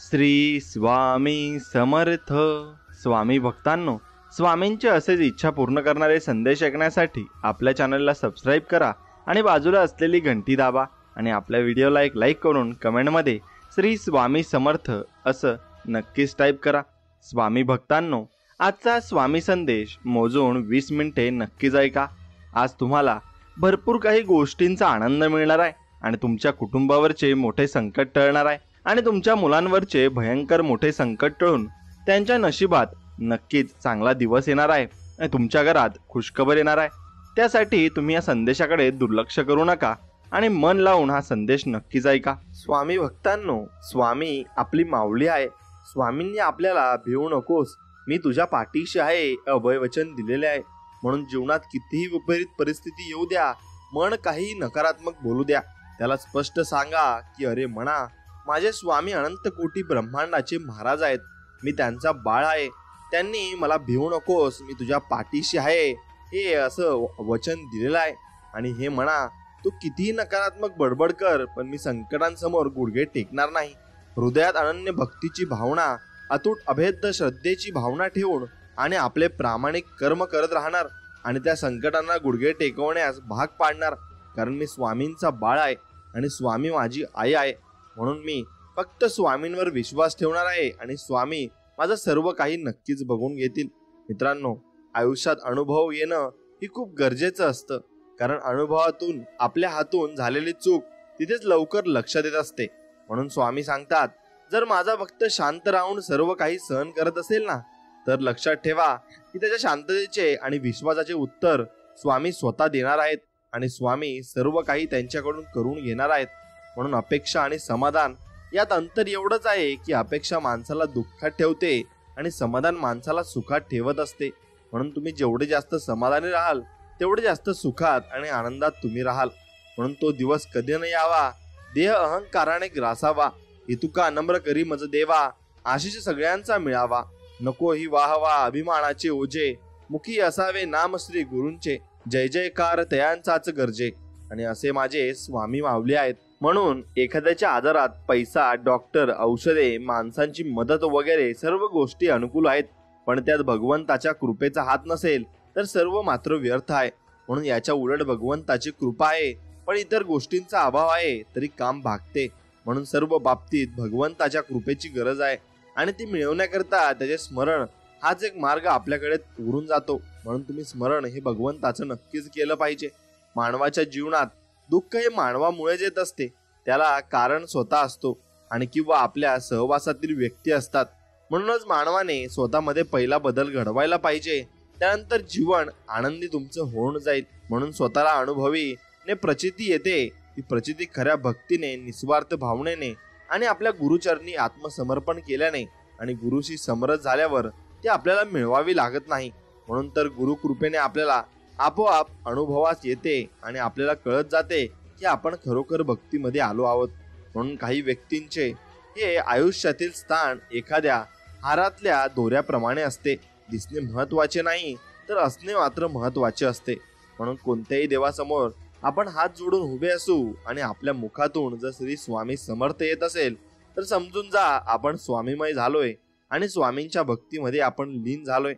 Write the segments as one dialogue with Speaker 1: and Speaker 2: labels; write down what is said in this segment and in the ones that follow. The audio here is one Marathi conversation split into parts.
Speaker 1: श्री स्वामी समर्थ. स्वामी भक्तांनो, स्वामींची असेच इच्छा पूर्ण करणारे संदेश ऐकण्यासाठी आपल्या चॅनलला सबस्क्राईब करा आणि बाजूला असलेली घंटी दाबा आणि आपल्या व्हिडिओला एक लाईक करून कमेंटमध्ये श्री स्वामी समर्थ असं नक्कीच टाईप करा. स्वामी भक्तांनो, आजचा स्वामी संदेश मोजून 20 मिनिटे नक्कीच ऐका. आज तुम्हाला भरपूर काही गोष्टींचा आनंद मिळणार आहे आणि तुमच्या कुटुंबावरचे मोठे संकट टळणार आहे आणि तुमच्या मुलांवरचे भयंकर मोठे संकट टळून त्यांच्या नशिबात नक्कीच चांगला दिवस येणार आहे आणि तुमच्या घरात खुशखबर येणार आहे. त्यासाठी तुम्ही या संदेशाकडे दुर्लक्ष करू नका आणि मन लावून हा संदेश नक्कीच ऐका. स्वामी भक्तांनो, स्वामी आपली माऊली आहे. स्वामींनी आपल्याला भिवू नकोस, मी तुझ्या पाठीशी आहे अभय वचन दिलेले आहे. म्हणून जीवनात कितीही विपरीत परिस्थिती येऊ द्या, मन काही नकारात्मक बोलू द्या, त्याला स्पष्ट सांगा की अरे म्हणा, माझे स्वामी अनंत कोटी ब्रह्मांडाचे महाराज आहेत, मी त्यांचा बाळ आहे. त्यांनी मला भिवू नकोस, मी तुझ्या पाठीशी आहे हे असं वचन दिलेलं आहे. आणि हे म्हणा, तू कितीही नकारात्मक बडबड कर, पण मी संकटांसमोर गुडघे टेकणार नाही. हृदयात अनन्य भक्तीची भावना, अतूट अभेद्य श्रद्धेची भावना ठेवून आणि आपले प्रामाणिक कर्म करत राहणार आणि त्या संकटांना गुडघे टेकवण्यास भाग पाडणार. कारण मी स्वामींचा बाळ आहे आणि स्वामी माझी आई आहे. म्हणून मी फक्त स्वामींवर विश्वास ठेवणार आहे आणि स्वामी माझं सर्व काही नक्कीच बघून घेतील. मित्रांनो, आयुष्यात अनुभव येणं ही खूप गरजेचं असतं, कारण अनुभवातून आपल्या हातून झालेली चूक तिथेच लवकर लक्षात येत असते. म्हणून स्वामी सांगतात, जर माझा भक्त शांत राहून सर्व काही सहन करत असेल ना, तर लक्षात ठेवा की त्याच्या शांततेचे आणि विश्वासाचे उत्तर स्वामी स्वतः देणार आहेत आणि स्वामी सर्व काही त्यांच्याकडून करून घेणार आहेत. म्हणून अपेक्षा आणि समाधान यात अंतर एवढंच आहे की अपेक्षा माणसाला दुःखात ठेवते आणि समाधान माणसाला सुखात ठेवत असते. म्हणून तुम्ही जेवढे जास्त समाधानी राहाल तेवढे जास्त सुखात आणि आनंदात तुम्ही राहाल. म्हणून तो दिवस कधी न यावा, देह अहंकाराने ग्रासावा, इतुका नम्र करी मज देवा, आशिष सगळ्यांचा मिळावा, नको ही वाहवा अभिमानाचे ओझे, मुखी असावे नाम श्री गुरूंचे, जय जयकार तयांचाच गरजे. आणि असे माझे स्वामी माऊली आहेत. म्हणून एखाद्याच्या आजारात पैसा, डॉक्टर, औषधे, माणसांची मदत वगैरे सर्व गोष्टी अनुकूल आहेत, पण त्यात भगवंताच्या कृपेचा हात नसेल तर सर्व मात्र व्यर्थ आहे. म्हणून याच्या उलट भगवंताची कृपा आहे पण इतर गोष्टींचा अभाव आहे तरी काम भागते. म्हणून सर्व बाबतीत भगवंताच्या कृपेची गरज आहे आणि ती मिळवण्याकरता त्याचे स्मरण हाच एक मार्ग आपल्याकडे उरून जातो. म्हणून तुम्ही स्मरण हे भगवंताचं नक्कीच केलं पाहिजे. मानवाच्या जीवनात दुःख हे मानवामुळेच येत असते, त्याला कारण स्वतः असतो आणि किंवा आपल्या सहवासातील व्यक्ती असतात. म्हणूनच मानवाने स्वतःमध्ये पहिला बदल घडवायला पाहिजे, त्यानंतर जीवन आनंदी तुमचं होऊन जाईल. म्हणून स्वतःला अनुभवी ने प्रचिती येते, ती प्रचिती खऱ्या भक्तीने, निस्वार्थ भावनेने आणि आपल्या गुरुचरणी आत्मसमर्पण केल्याने आणि गुरुशी समरस झाल्यावर ती आपल्याला मिळवावी लागत नाही. म्हणून तर गुरु कृपेने आपल्याला आपोआप अनुभवास येते आणि आपल्याला कळत जाते की आपण खरोखर भक्तीमध्ये आलो आहोत. म्हणून काही व्यक्तींचे हे आयुष्यातील स्थान एखाद्या हारातल्या दोऱ्याप्रमाणे असते. दिसणे महत्वाचे नाही तर असणे मात्र महत्वाचे असते. म्हणून कोणत्याही देवासमोर आपण हात जोडून उभे असू आणि आपल्या मुखातून जर श्री स्वामी समर्थ येत असेल तर समजून जा आपण स्वामीमय झालोय आणि स्वामींच्या भक्तीमध्ये आपण लीन झालोय.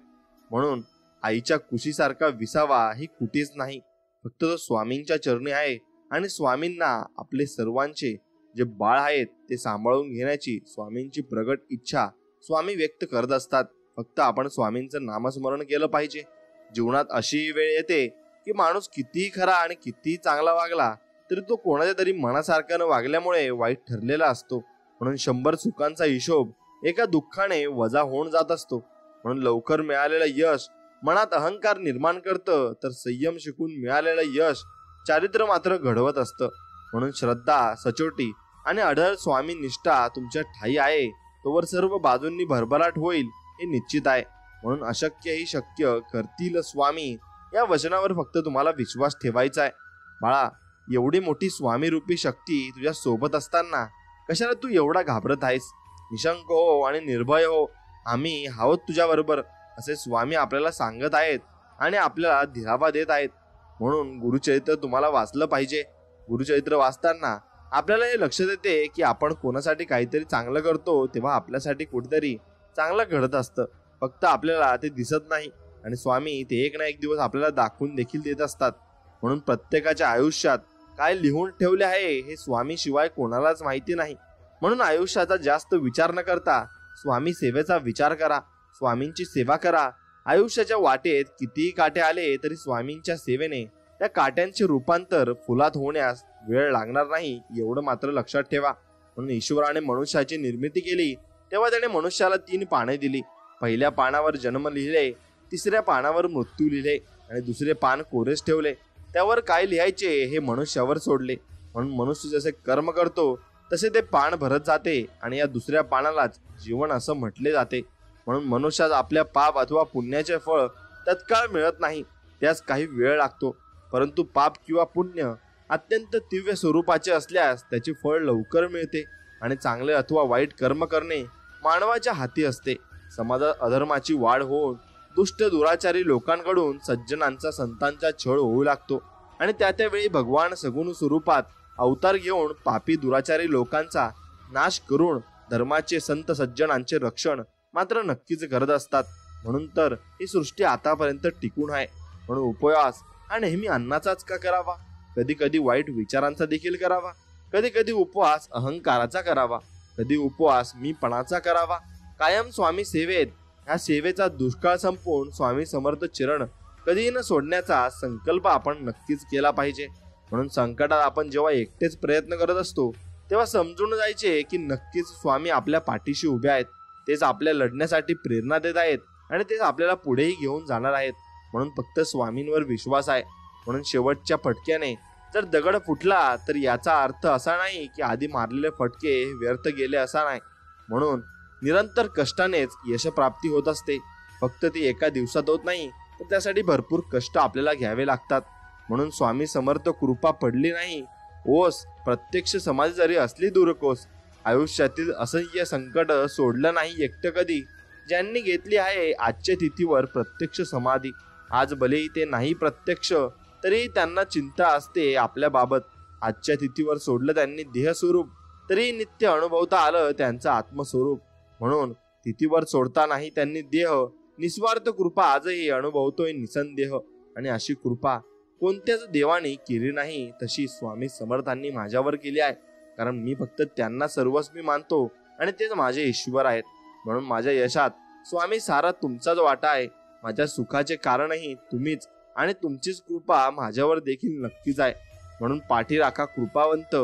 Speaker 1: म्हणून आईच्या कुशीसारखा विसावा ही कुठेच नाही, फक्त तो स्वामींच्या चरणी आहे आणि स्वामींना आपले सर्वांचे जे बाळ आहेत ते सांभाळून घेण्याची स्वामींची प्रगट इच्छा स्वामी व्यक्त करत असतात. फक्त आपण स्वामींचं नामस्मरण केलं पाहिजे. जीवनात अशी वेळ येते की माणूस कितीही खरा आणि कितीही चांगला वागला तरी तो कोणाच्या तरी मनासारखा न वागल्यामुळे वाईट ठरलेला असतो. म्हणून 100 सुखांचा हिशोब एका दुःखाने वजा होऊन जात असतो. म्हणून लवकर मिळालेलं यश मनात अहंकार निर्माण करतं, तर संयम शिकून मिळालेलं यश चारित्र्य मात्र घडवत असतं. म्हणून श्रद्धा, सचोटी आणि अढळ स्वामी निष्ठा तुमच्या ठाई आहे, तोवर सर्व बाजूंनी भरभराट होईल हे निश्चित आहे. म्हणून अशक्य ही शक्य करतील स्वामी या वचनावर फक्त तुम्हाला विश्वास ठेवायचा आहे. बाळा, एवढी मोठी स्वामी रूपी शक्ती तुझ्या सोबत असताना कशाला तू एवढा घाबरत आहेस? निशंक हो आणि निर्भय हो, आम्ही आहोत तुझ्या बरोबर असे स्वामी आपल्याला सांगत आहेत आणि आपल्याला धीरावा देत आहेत. म्हणून गुरुचरित्र तुम्हाला वाचलं पाहिजे. गुरुचरित्र वाचताना आपल्याला हे लक्षात येते की आपण कोणासाठी काहीतरी चांगलं करतो तेव्हा आपल्यासाठी कुठेतरी चांगलं घडत असतं, फक्त आपल्याला ते दिसत नाही. आणि स्वामी ते एक ना एक दिवस आपल्याला दाखवून देखील देत असतात. म्हणून प्रत्येकाच्या आयुष्यात काय लिहून ठेवले आहे हे स्वामी शिवाय कोणालाच माहिती नाही. म्हणून आयुष्याचा जास्त विचार न करता स्वामी सेवेचा विचार करा, स्वामींची सेवा करा. आयुष्याच्या वाटेत कितीही काटे आले तरी स्वामींच्या सेवेने त्या काट्यांचे रूपांतर फुलात होण्यास वेळ लागणार नाही, एवढं मात्र लक्षात ठेवा. म्हणून ईश्वराने मनुष्याची निर्मिती केली तेव्हा त्याने मनुष्याला 3 पाने दिली. पहिल्या पानावर जन्म लिहिले, तिसऱ्या पानावर मृत्यू लिहिले आणि दुसरे पान कोरेच ठेवले. त्यावर काय लिहायचे हे मनुष्यावर सोडले. म्हणून मनुष्य जसे कर्म करतो तसे ते पान भरत जाते आणि या दुसऱ्या पानालाच जीवन असं म्हटले जाते. म्हणून मनुष्यात आपल्या पाप अथवा पुण्याचे फळ तत्काळ मिळत नाही, त्यास काही वेळ लागतो. परंतु पाप किंवा पुण्य अत्यंत तीव्र स्वरूपाचे असल्यास त्याचे फळ लवकर मिळते. आणि चांगले अथवा वाईट कर्म करणे मानवाच्या हाती असते. समाजात अधर्माची वाढ होऊन दुष्ट दुराचारी लोकांकडून सज्जनांचा संतांचा छळ होऊ लागतो आणि त्यावेळी भगवान सगुण स्वरूपात अवतार घेऊन पापी दुराचारी लोकांचा नाश करून धर्माचे संत सज्जनांचे रक्षण मात्र नक्कीच करत असतात. म्हणून तर ही सृष्टी आतापर्यंत टिकून आहे. म्हणून उपवास हा नेहमी अन्नाचाच का करावा, कधी कधी वाईट विचारांचा देखील करावा, कधी कधी उपवास अहंकाराचा करावा, कधी उपवास मीपणाचा करावा. कायम स्वामी सेवेत ह्या सेवेचा दुष्काळ संपवून स्वामी समर्थ चरण कधीही न सोडण्याचा संकल्प आपण नक्कीच केला पाहिजे. म्हणून संकटात आपण जेव्हा एकटेच प्रयत्न करत असतो तेव्हा समजून जायचे की नक्कीच स्वामी आपल्या पाठीशी उभे आहेत, तेच आपल्या लढण्यासाठी प्रेरणा देत आहेत आणि तेच आपल्याला पुढेही घेऊन जाणार आहेत. म्हणून फक्त स्वामींवर विश्वास आहे. म्हणून शेवटच्या फटक्याने जर दगड फुटला तर याचा अर्थ असा नाही की आधी मारलेले फटके व्यर्थ गेले असा नाही. म्हणून निरंतर कष्टानेच यशप्राप्ती होत असते. फक्त ती एका दिवसात होत नाही, तर त्यासाठी भरपूर कष्ट आपल्याला घ्यावे लागतात. म्हणून स्वामी समर्थ कृपा पडली नाही ओस, प्रत्यक्ष समाधी जरी असली दूरकोस. आयुष्यातील असह्य संकट सोडलं नाही एकटं कधी, ज्यांनी घेतली आहे आजच्या तिथीवर प्रत्यक्ष समाधी. आज भलेही ते नाही प्रत्यक्ष तरी त्यांना चिंता असते आपल्या बाबत. आजच्या तिथीवर सोडलं त्यांनी देह स्वरूप तरी नित्य अनुभवता आलं त्यांचं आत्मस्वरूप. म्हणून तिथीवर सोडता नाही त्यांनी देह, निस्वार्थ कृपा आजही अनुभवतोय निसंदेह. आणि अशी कृपा कोणत्याच देवाने केली नाही तशी स्वामी समर्थांनी माझ्यावर केली आहे. कारण मी फक्त त्यांना सर्वस्वी मानतो आणि तेच माझे ईश्वर आहेत. म्हणून माझ्या यशात स्वामी सारा तुमचाच वाटा आहे. माझ्या सुखाचे कारणही तुम्हीच आणि तुमचीच कृपा माझ्यावर देखील नक्कीच आहे. म्हणून पाठी राखा कृपावंत,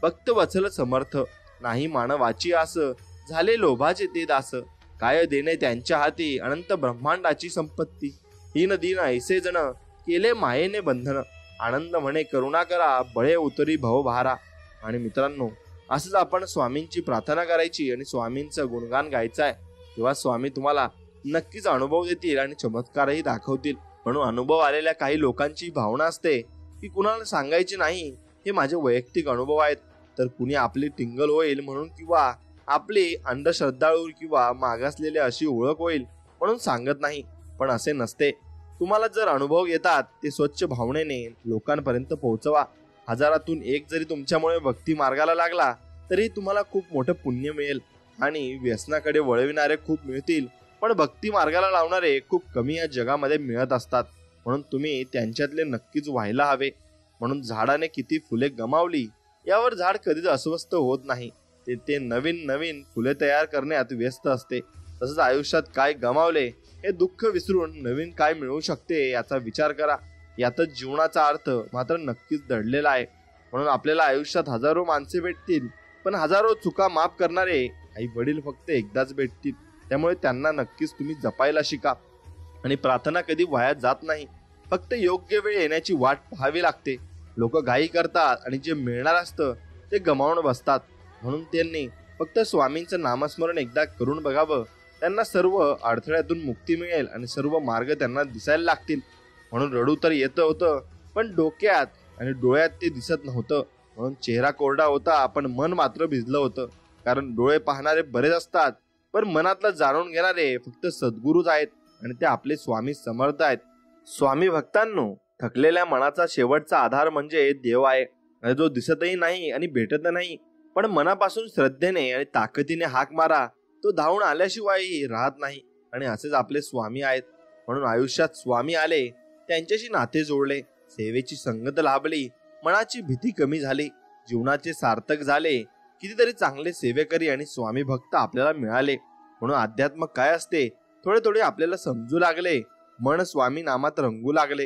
Speaker 1: भक्त वत्सल समर्थ. नाही मानवाची आस, झाले लोभाचे ते दास. काय देणे त्यांच्या हाती, अनंत ब्रह्मांडाची संपत्ती. हीन दीन ऐसे जण, केले मायेने बंधन. आनंद म्हणे करुणा करा, बळे उतरी भवभारा. आणि मित्रांनो, असंच आपण स्वामींची प्रार्थना करायची आणि स्वामींचं गुणगान गायचं आहे. तेव्हा स्वामी तुम्हाला नक्कीच अनुभव देतील आणि चमत्कारही दाखवतील. म्हणून अनुभव आलेल्या काही लोकांची भावना असते की कुणाला सांगायची नाही, हे माझे वैयक्तिक अनुभव आहेत. तर कुणी आपली टिंगल होईल म्हणून किंवा आपली अंधश्रद्धाळू किंवा मागासलेली अशी ओळख होईल म्हणून सांगत नाही. पण असे नसते. तुम्हाला जर अनुभव येतात ते स्वच्छ भावनेने लोकांपर्यंत पोहोचवा. हजारातून एक जरी तुमच्यामुळे भक्ती मार्गाला लागला तरी तुम्हाला खूप मोठं पुण्य मिळेल. आणि व्यसनाकडे वळविणारे खूप मिळतील, पण भक्ती मार्गाला लावणारे खूप कमी या जगामध्ये मिळत असतात. म्हणून तुम्ही त्यांच्यातले नक्कीच व्हायला हवे. म्हणून झाडाने किती फुले गमावली यावर झाड कधीच अस्वस्थ होत नाही. ते नवीन नवीन फुले तयार करण्यात व्यस्त असते. तसंच आयुष्यात काय गमावले हे दुःख विसरून नवीन काय मिळू शकते याचा विचार करा. यातच जीवनाचा अर्थ मात्र नक्कीच दडलेला आहे. म्हणून आपल्याला आयुष्यात हजारो माणसे भेटतील, पण हजारो चुका माफ करणारे आई वडील फक्त एकदाच भेटतील. त्यामुळे त्यांना नक्कीच तुम्ही जपायला शिका. आणि प्रार्थना कधी वाया जात नाही, फक्त योग्य वेळ येण्याची वाट पाहावी लागते. लोक घाई करतात आणि जे मिळणार असतं ते गमावून बसतात. म्हणून त्यांनी फक्त स्वामींचं नामस्मरण एकदा करून बघावं. त्यांना सर्व अडथळ्यातून मुक्ती मिळेल आणि सर्व मार्ग त्यांना दिसायला लागतील. म्हणून रडू तर येतं होतं, पण डोक्यात आणि डोळ्यात ते दिसत नव्हतं. म्हणून चेहरा कोरडा होता, पण मन मात्र भिजलं होतं. कारण डोळे पाहणारे बरेच असतात, पण मनातलं जाणून घेणारे फक्त सद्गुरूच आहेत आणि ते आपले स्वामी समर्थ आहेत. स्वामी भक्तांनो, थकलेल्या मनाचा शेवटचा आधार म्हणजे देव आहे. आणि जो दिसतही नाही आणि भेटत नाही, पण मनापासून श्रद्धेने आणि ताकदीने हाक मारा, तो धावून आल्याशिवाय राहत नाही. आणि असेच आपले स्वामी आहेत. म्हणून आयुष्यात स्वामी आले, त्यांच्याशी नाते जोडले, सेवेची संगत लाभली, मनाची भीती कमी झाली, जीवनाचे सार्थक झाले. कितीतरी चांगले सेवेकरी आणि स्वामी भक्त आपल्याला मिळाले. म्हणून अध्यात्म काय असते थोडे थोडे आपल्याला समजू लागले. मन स्वामी नामात रंगू लागले.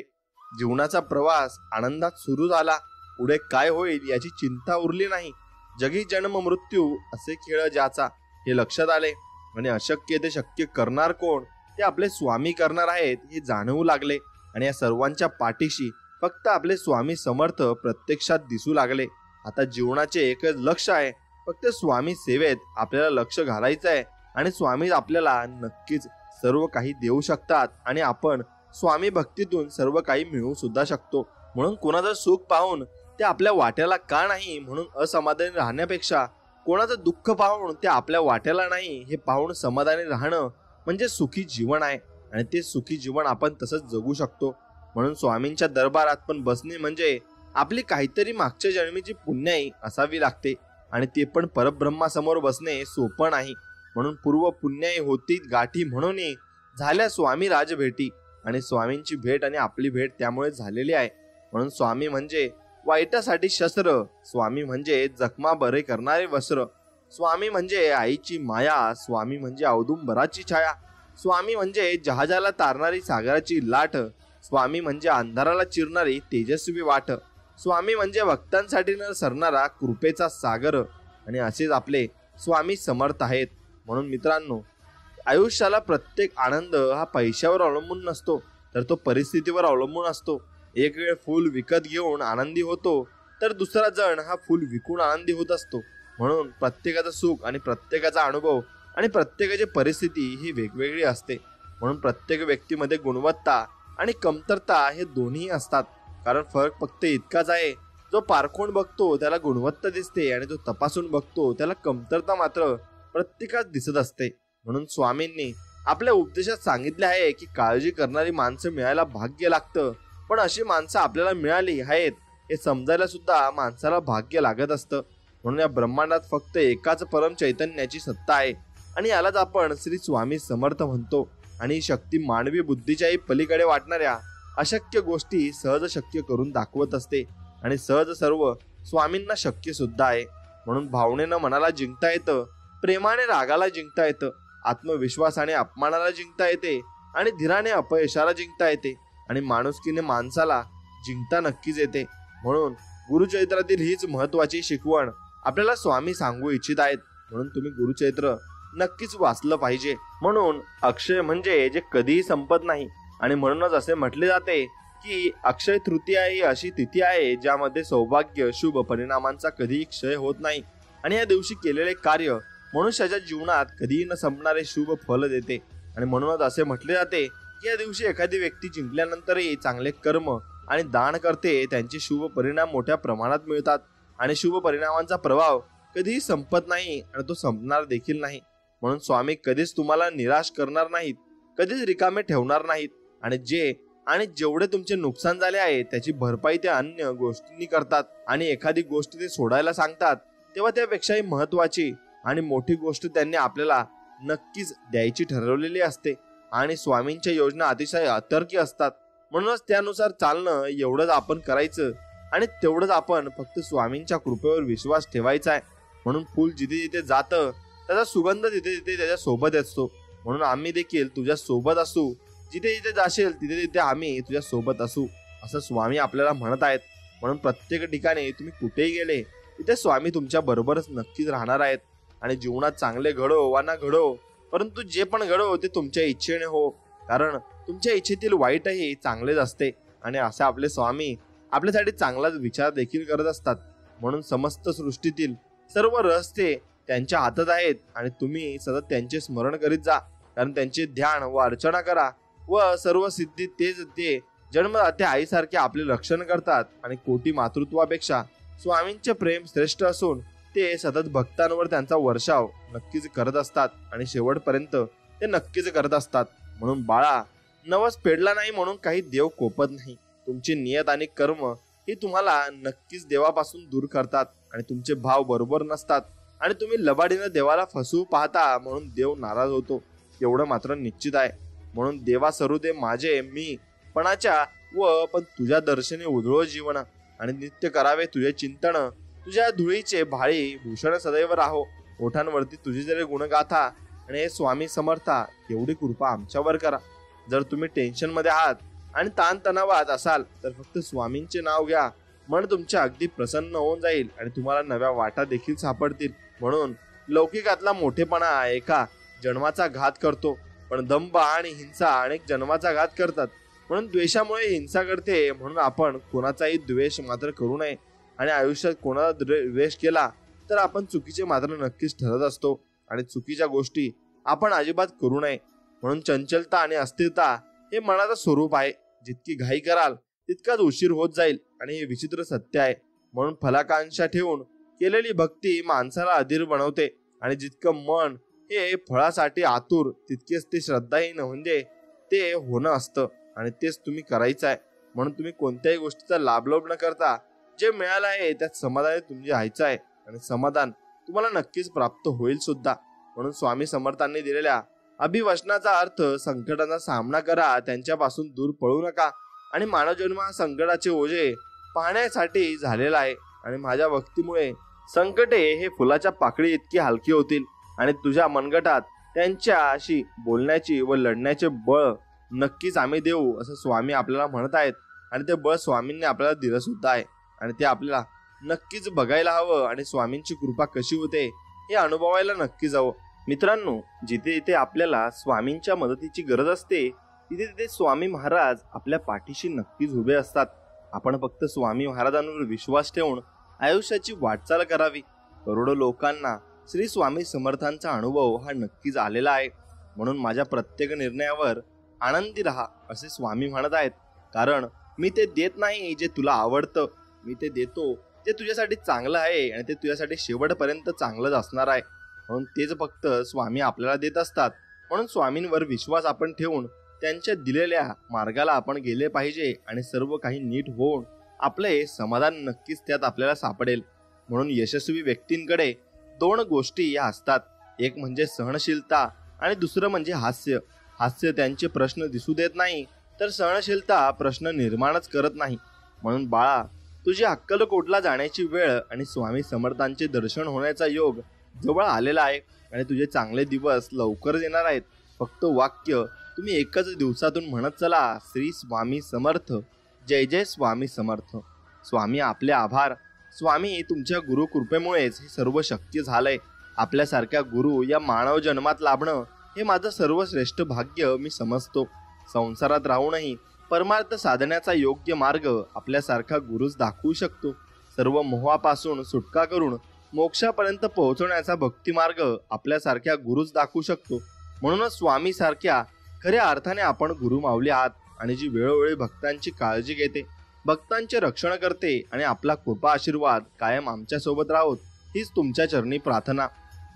Speaker 1: जीवनाचा प्रवास आनंदात सुरू झाला. पुढे काय होईल याची चिंता उरली नाही. जगी जन्म मृत्यू असे खेळ ज्याचा, हे लक्षात आले. आणि अशक्य ते शक्य करणार कोण, ते आपले स्वामी करणार आहेत हे जाणवू लागले. आणि या सर्वांच्या पाठीशी फक्त आपले स्वामी समर्थ प्रत्यक्षात दिसू लागले. आता जीवनाचे एकच लक्ष आहे, फक्त स्वामी सेवेत आपल्याला लक्ष घालायचं आहे. आणि स्वामी आपल्याला नक्कीच सर्व काही देऊ शकतात आणि आपण स्वामी भक्तीतून सर्व काही मिळवू सुद्धा शकतो. म्हणून कोणाचं सुख पाहून ते आपल्या वाट्याला का नाही म्हणून असमाधानी राहण्यापेक्षा, कोणाचं दुःख पाहून ते आपल्या वाट्याला नाही हे पाहून समाधानी राहणं म्हणजे सुखी जीवन आहे. आणि ते सुखी जीवन आपण तसंच जगू शकतो. म्हणून स्वामींच्या दरबारात पण बसणे म्हणजे आपली काहीतरी मागच्या जन्मीची पुण्याई असावी लागते. आणि ते पण परब्रह्मासमोर बसणे सोपं नाही. म्हणून पूर्व पुण्याई होती गाठी म्हणून झाल्या स्वामी राजभेटी. आणि स्वामींची भेट आणि आपली भेट त्यामुळे झालेली आहे. म्हणून स्वामी म्हणजे वाईटासाठी शस्त्र, स्वामी म्हणजे जखमा बरे करणारे वस्त्र, स्वामी म्हणजे आईची माया, स्वामी म्हणजे औदुंबराची छाया, स्वामी म्हणजे जहाजाला तारणारी सागराची लाट, स्वामी म्हणजे अंधाराला चिरणारी तेजस्वी वाट, स्वामी म्हणजे भक्तांसाठी न सरणारा कृपेचा सागर. आणि असेच आपले स्वामी समर्थ आहेत. म्हणून मित्रांनो, आयुष्याला प्रत्येक आनंद हा पैशावर अवलंबून नसतो, तर तो परिस्थितीवर अवलंबून असतो. एक वेळ फूल विकत घेऊन आनंदी होतो, तर दुसरा जण हा फूल विकून आनंदी होत असतो. म्हणून प्रत्येकाचं सुख आणि प्रत्येकाचा अनुभव आणि प्रत्येकाची परिस्थिती ही वेगवेगळी असते. म्हणून प्रत्येक व्यक्तीमध्ये गुणवत्ता आणि कमतरता हे दोन्ही असतात. कारण फरक फक्त इतकाच आहे, जो पारखून बघतो त्याला गुणवत्ता दिसते आणि जो तपासून बघतो त्याला कमतरता मात्र प्रत्येकात दिसत असते. म्हणून स्वामींनी आपल्या उपदेशात सांगितले आहे की काळजी करणारी माणसं मिळायला भाग्य लागतं, पण अशी माणसं आपल्याला मिळाली आहेत हे समजायला सुद्धा माणसाला भाग्य लागत असतं. म्हणून या ब्रह्मांडात फक्त एकाच परम चैतन्याची सत्ता आहे आणि यालाच आपण श्री स्वामी समर्थ म्हणतो. आणि ही शक्ती मानवी बुद्धीच्याही पलीकडे वाटणाऱ्या अशक्य गोष्टी सहज शक्य करून दाखवत असते. आणि सहज सर्व स्वामींना शक्य सुद्धा आहे. म्हणून भावनेनं मनाला जिंकता येतं, प्रेमाने रागाला जिंकता येतं, आत्मविश्वासाने अपमानाला जिंकता येते आणि धीराने अपयशाला जिंकता येते आणि माणुसकीने माणसाला जिंकता नक्कीच येते. म्हणून गुरुचरित्रातील हीच महत्वाची शिकवण आपल्याला स्वामी सांगू इच्छित आहेत. म्हणून तुम्ही गुरुचरित्र नक्कीच वाचलं पाहिजे. म्हणून अक्षय म्हणजे जे कधीही संपत नाही. आणि म्हणूनच असे म्हटले जाते की अक्षय तृतीया ही अशी तिथी आहे ज्यामध्ये सौभाग्य शुभ परिणामांचा कधीही क्षय होत नाही. आणि या दिवशी केलेले कार्य मनुष्याच्या जीवनात कधीही न संपणारे शुभ फल देते. आणि म्हणूनच असे म्हटले जाते की या दिवशी एखादी व्यक्ती जिंकल्यानंतरही चांगले कर्म आणि दान करते, त्यांचे शुभ परिणाम मोठ्या प्रमाणात मिळतात. आणि शुभ परिणामांचा प्रभाव कधीही संपत नाही आणि तो संपणार देखील नाही. म्हणून स्वामी कधीच तुम्हाला निराश करणार नाहीत, कधीच रिकामे ठेवणार नाहीत. आणि जेवढे तुमचे नुकसान झाले आहे त्याची भरपाई ते अन्य गोष्टींनी करतात. आणि एखादी गोष्ट ते सोडायला सांगतात तेव्हा त्यापेक्षाही महत्वाची आणि मोठी गोष्ट त्यांनी आपल्याला नक्कीच द्यायची ठरवलेली असते. आणि स्वामींच्या योजना अतिशय अतर्की असतात. म्हणूनच त्यानुसार चालणं एवढंच आपण करायचं आणि तेवढंच आपण फक्त स्वामींच्या कृपेवर विश्वास ठेवायचा आहे. म्हणून फूल जिथे जिथे जातं त्याचा सुगंध तिथे तिथे त्याच्या सोबत असतो. म्हणून आम्ही देखील तुझ्या सोबत असू, जिथे जिथे जाशील तिथे तिथे आम्ही तुझ्या सोबत असू, असं स्वामी आपल्याला म्हणत आहेत. म्हणून प्रत्येक ठिकाणी तुम्ही कुठेही गेले तिथे स्वामी तुमच्या बरोबरच नक्कीच राहणार आहेत. आणि जीवनात चांगले घडो वा ना घडो, परंतु जे पण घडो ते तुमच्या इच्छेने हो, कारण तुमच्या इच्छेतील वाईटही चांगलेच असते. आणि असे आपले स्वामी आपल्यासाठी चांगलाच विचार देखील करत असतात. म्हणून समस्त सृष्टीतील सर्व रहस्ये त्यांच्या हातात आहेत आणि तुम्ही सतत त्यांचे स्मरण करीत जा. कारण त्यांचे ध्यान व अर्चना करा व सर्व सिद्धी तेच ते जन्मदात्या आईसारखे आपले रक्षण करतात. आणि कोटी मातृत्वापेक्षा स्वामींचे प्रेम श्रेष्ठ असून ते सतत भक्तांवर त्यांचा वर्षाव नक्कीच करत असतात आणि शेवटपर्यंत ते नक्कीच करत असतात. म्हणून बाळा, नवस फेडला नाही म्हणून काही देव कोपत नाही. तुमची नियत आणि कर्म ही तुम्हाला नक्कीच देवापासून दूर करतात आणि तुमचे भाव बरोबर नसतात आणि तुम्ही लबाडीनं देवाला फसवू पाहता म्हणून देव नाराज होतो, एवढं मात्र निश्चित आहे. म्हणून देवा सरू दे माझे मी पणाच्या व पण तुझ्या दर्शनी उधळो जीवन आणि नित्य करावे तुझे चिंतन. तुझ्या धुळीचे भाळी भूषण सदैव राहो, ओठांवरती तुझी जरी गुणगाथा आणि हे स्वामी समर्था एवढी कृपा आमच्यावर करा. जर तुम्ही टेन्शन मध्ये आहात आणि ताणतणावात असाल तर फक्त स्वामींचे नाव घ्या, मन तुमच्या अगदी प्रसन्न होऊन जाईल आणि तुम्हाला नव्या वाटा देखील सापडतील. म्हणून लौकिकातला मोठेपणा एका जन्माचा घात करतो, पण दंभ आणि हिंसा अनेक जन्माचा घात करतात. म्हणून द्वेषामुळे हिंसा घडते. म्हणून आपण कोणाचाही द्वेष मात्र करू नये आणि आयुष्यात कोणाला द्वेष केला तर आपण चुकीचे मात्र नक्कीच ठरत असतो आणि चुकीच्या गोष्टी आपण अजिबात करू नये. म्हणून चंचलता आणि अस्थिरता हे मनाचं स्वरूप आहे. जितकी घाई कराल तितकाच उशीर होत जाईल आणि हे विचित्र सत्य आहे. म्हणून फलाकांक्षा ठेवून केलेली भक्ती माणसाला अधीर बनवते आणि जितकं मन हे फळासाठी आतुर तितकेच ते श्रद्धाहीन म्हणजे ते होणं असतं आणि तेच तुम्ही करायचं आहे. म्हणून तुम्ही कोणत्याही गोष्टीचा लाभलोभ न करता जे मिळालं आहे त्यात समाधान तुम्ही राहायचं आहे आणि समाधान तुम्हाला नक्कीच प्राप्त होईल सुद्धा. म्हणून स्वामी समर्थांनी दिलेल्या अभिवचनाचा अर्थ संकटांचा सामना करा, त्यांच्यापासून दूर पळू नका आणि मानवजन्म हा संकटाचे ओझे पाहण्यासाठी झालेला आहे आणि माझ्या भक्तीमुळे संकटे हे फुलाच्या पाकळी इतकी हलकी होतील आणि तुझ्या मनगटात त्यांच्याशी बोलण्याची व लढण्याचे बळ नक्कीच आम्ही देऊ असं स्वामी आपल्याला म्हणत आहेत आणि ते बळ स्वामींनी आपल्याला दिलं सुद्धा आहे आणि ते आपल्याला नक्कीच बघायला हवं आणि स्वामींची कृपा कशी होते हे अनुभवायला नक्कीच हवं. मित्रांनो, जिथे जिथे आपल्याला स्वामींच्या मदतीची गरज असते तिथे तिथे स्वामी महाराज आपल्या पाठीशी नक्कीच उभे असतात. आपण फक्त स्वामी महाराजांवर विश्वास ठेवून आयुष्याची वाटचाल करावी. करोडो लोकांना श्री स्वामी समर्थांचा अनुभव हा नक्कीच आलेला आहे. म्हणून माझ्या प्रत्येक निर्णयावर आनंदी राहा असे स्वामी म्हणत आहेत. कारण मी ते देत नाही जे तुला आवडतं, मी ते देतो जे तुझ्यासाठी चांगलं आहे आणि ते तुझ्यासाठी शेवटपर्यंत चांगलंच असणार आहे. म्हणून तेच फक्त स्वामी आपल्याला देत असतात. म्हणून स्वामींवर विश्वास आपण ठेवून त्यांच्या दिलेल्या मार्गाला आपण गेले पाहिजे आणि सर्व काही नीट होऊन आपले समाधान नक्कीच त्यात आपल्याला सापडेल. म्हणून यशस्वी व्यक्तींकडे दोन गोष्टी या असतात, एक म्हणजे सहनशीलता आणि दुसरं म्हणजे हास्य. हास्य त्यांचे प्रश्न दिसू देत नाही तर सहनशीलता प्रश्न निर्माणच करत नाही. म्हणून बाळा, तुझी अक्कलकोटला जाण्याची वेळ आणि स्वामी समर्थांचे दर्शन होण्याचा योग जवळ आलेला आहे आणि तुझे चांगले दिवस लवकर येणार आहेत. फक्त वाक्य तुम्ही एकच दिवसातून म्हणत चला, श्री स्वामी समर्थ, जय जय स्वामी समर्थ. स्वामी आपले आभार. स्वामी, तुमच्या गुरु कृपेमुळेच हे सर्व शक्य झालंय. आपल्यासारख्या गुरु या मानव जन्मात लाभणं हे माझं सर्वश्रेष्ठ भाग्य मी समजतो. संसारात राहूनही परमार्थ साधण्याचा योग्य मार्ग आपल्यासारखा गुरुच दाखवू शकतो. सर्व मोहापासून सुटका करून मोक्षापर्यंत पोहोचवण्याचा भक्ती मार्ग आपल्यासारख्या गुरुच दाखवू शकतो. म्हणूनच स्वामी सारख्या खऱ्या अर्थाने आपण गुरु माऊली आहात आणि जी वेळोवेळी भक्तांची काळजी घेते, भक्तांचे रक्षण करते आणि आपला कृपा आशीर्वाद कायम आमच्या सोबत राहोत हीच तुमच्या चरणी प्रार्थना.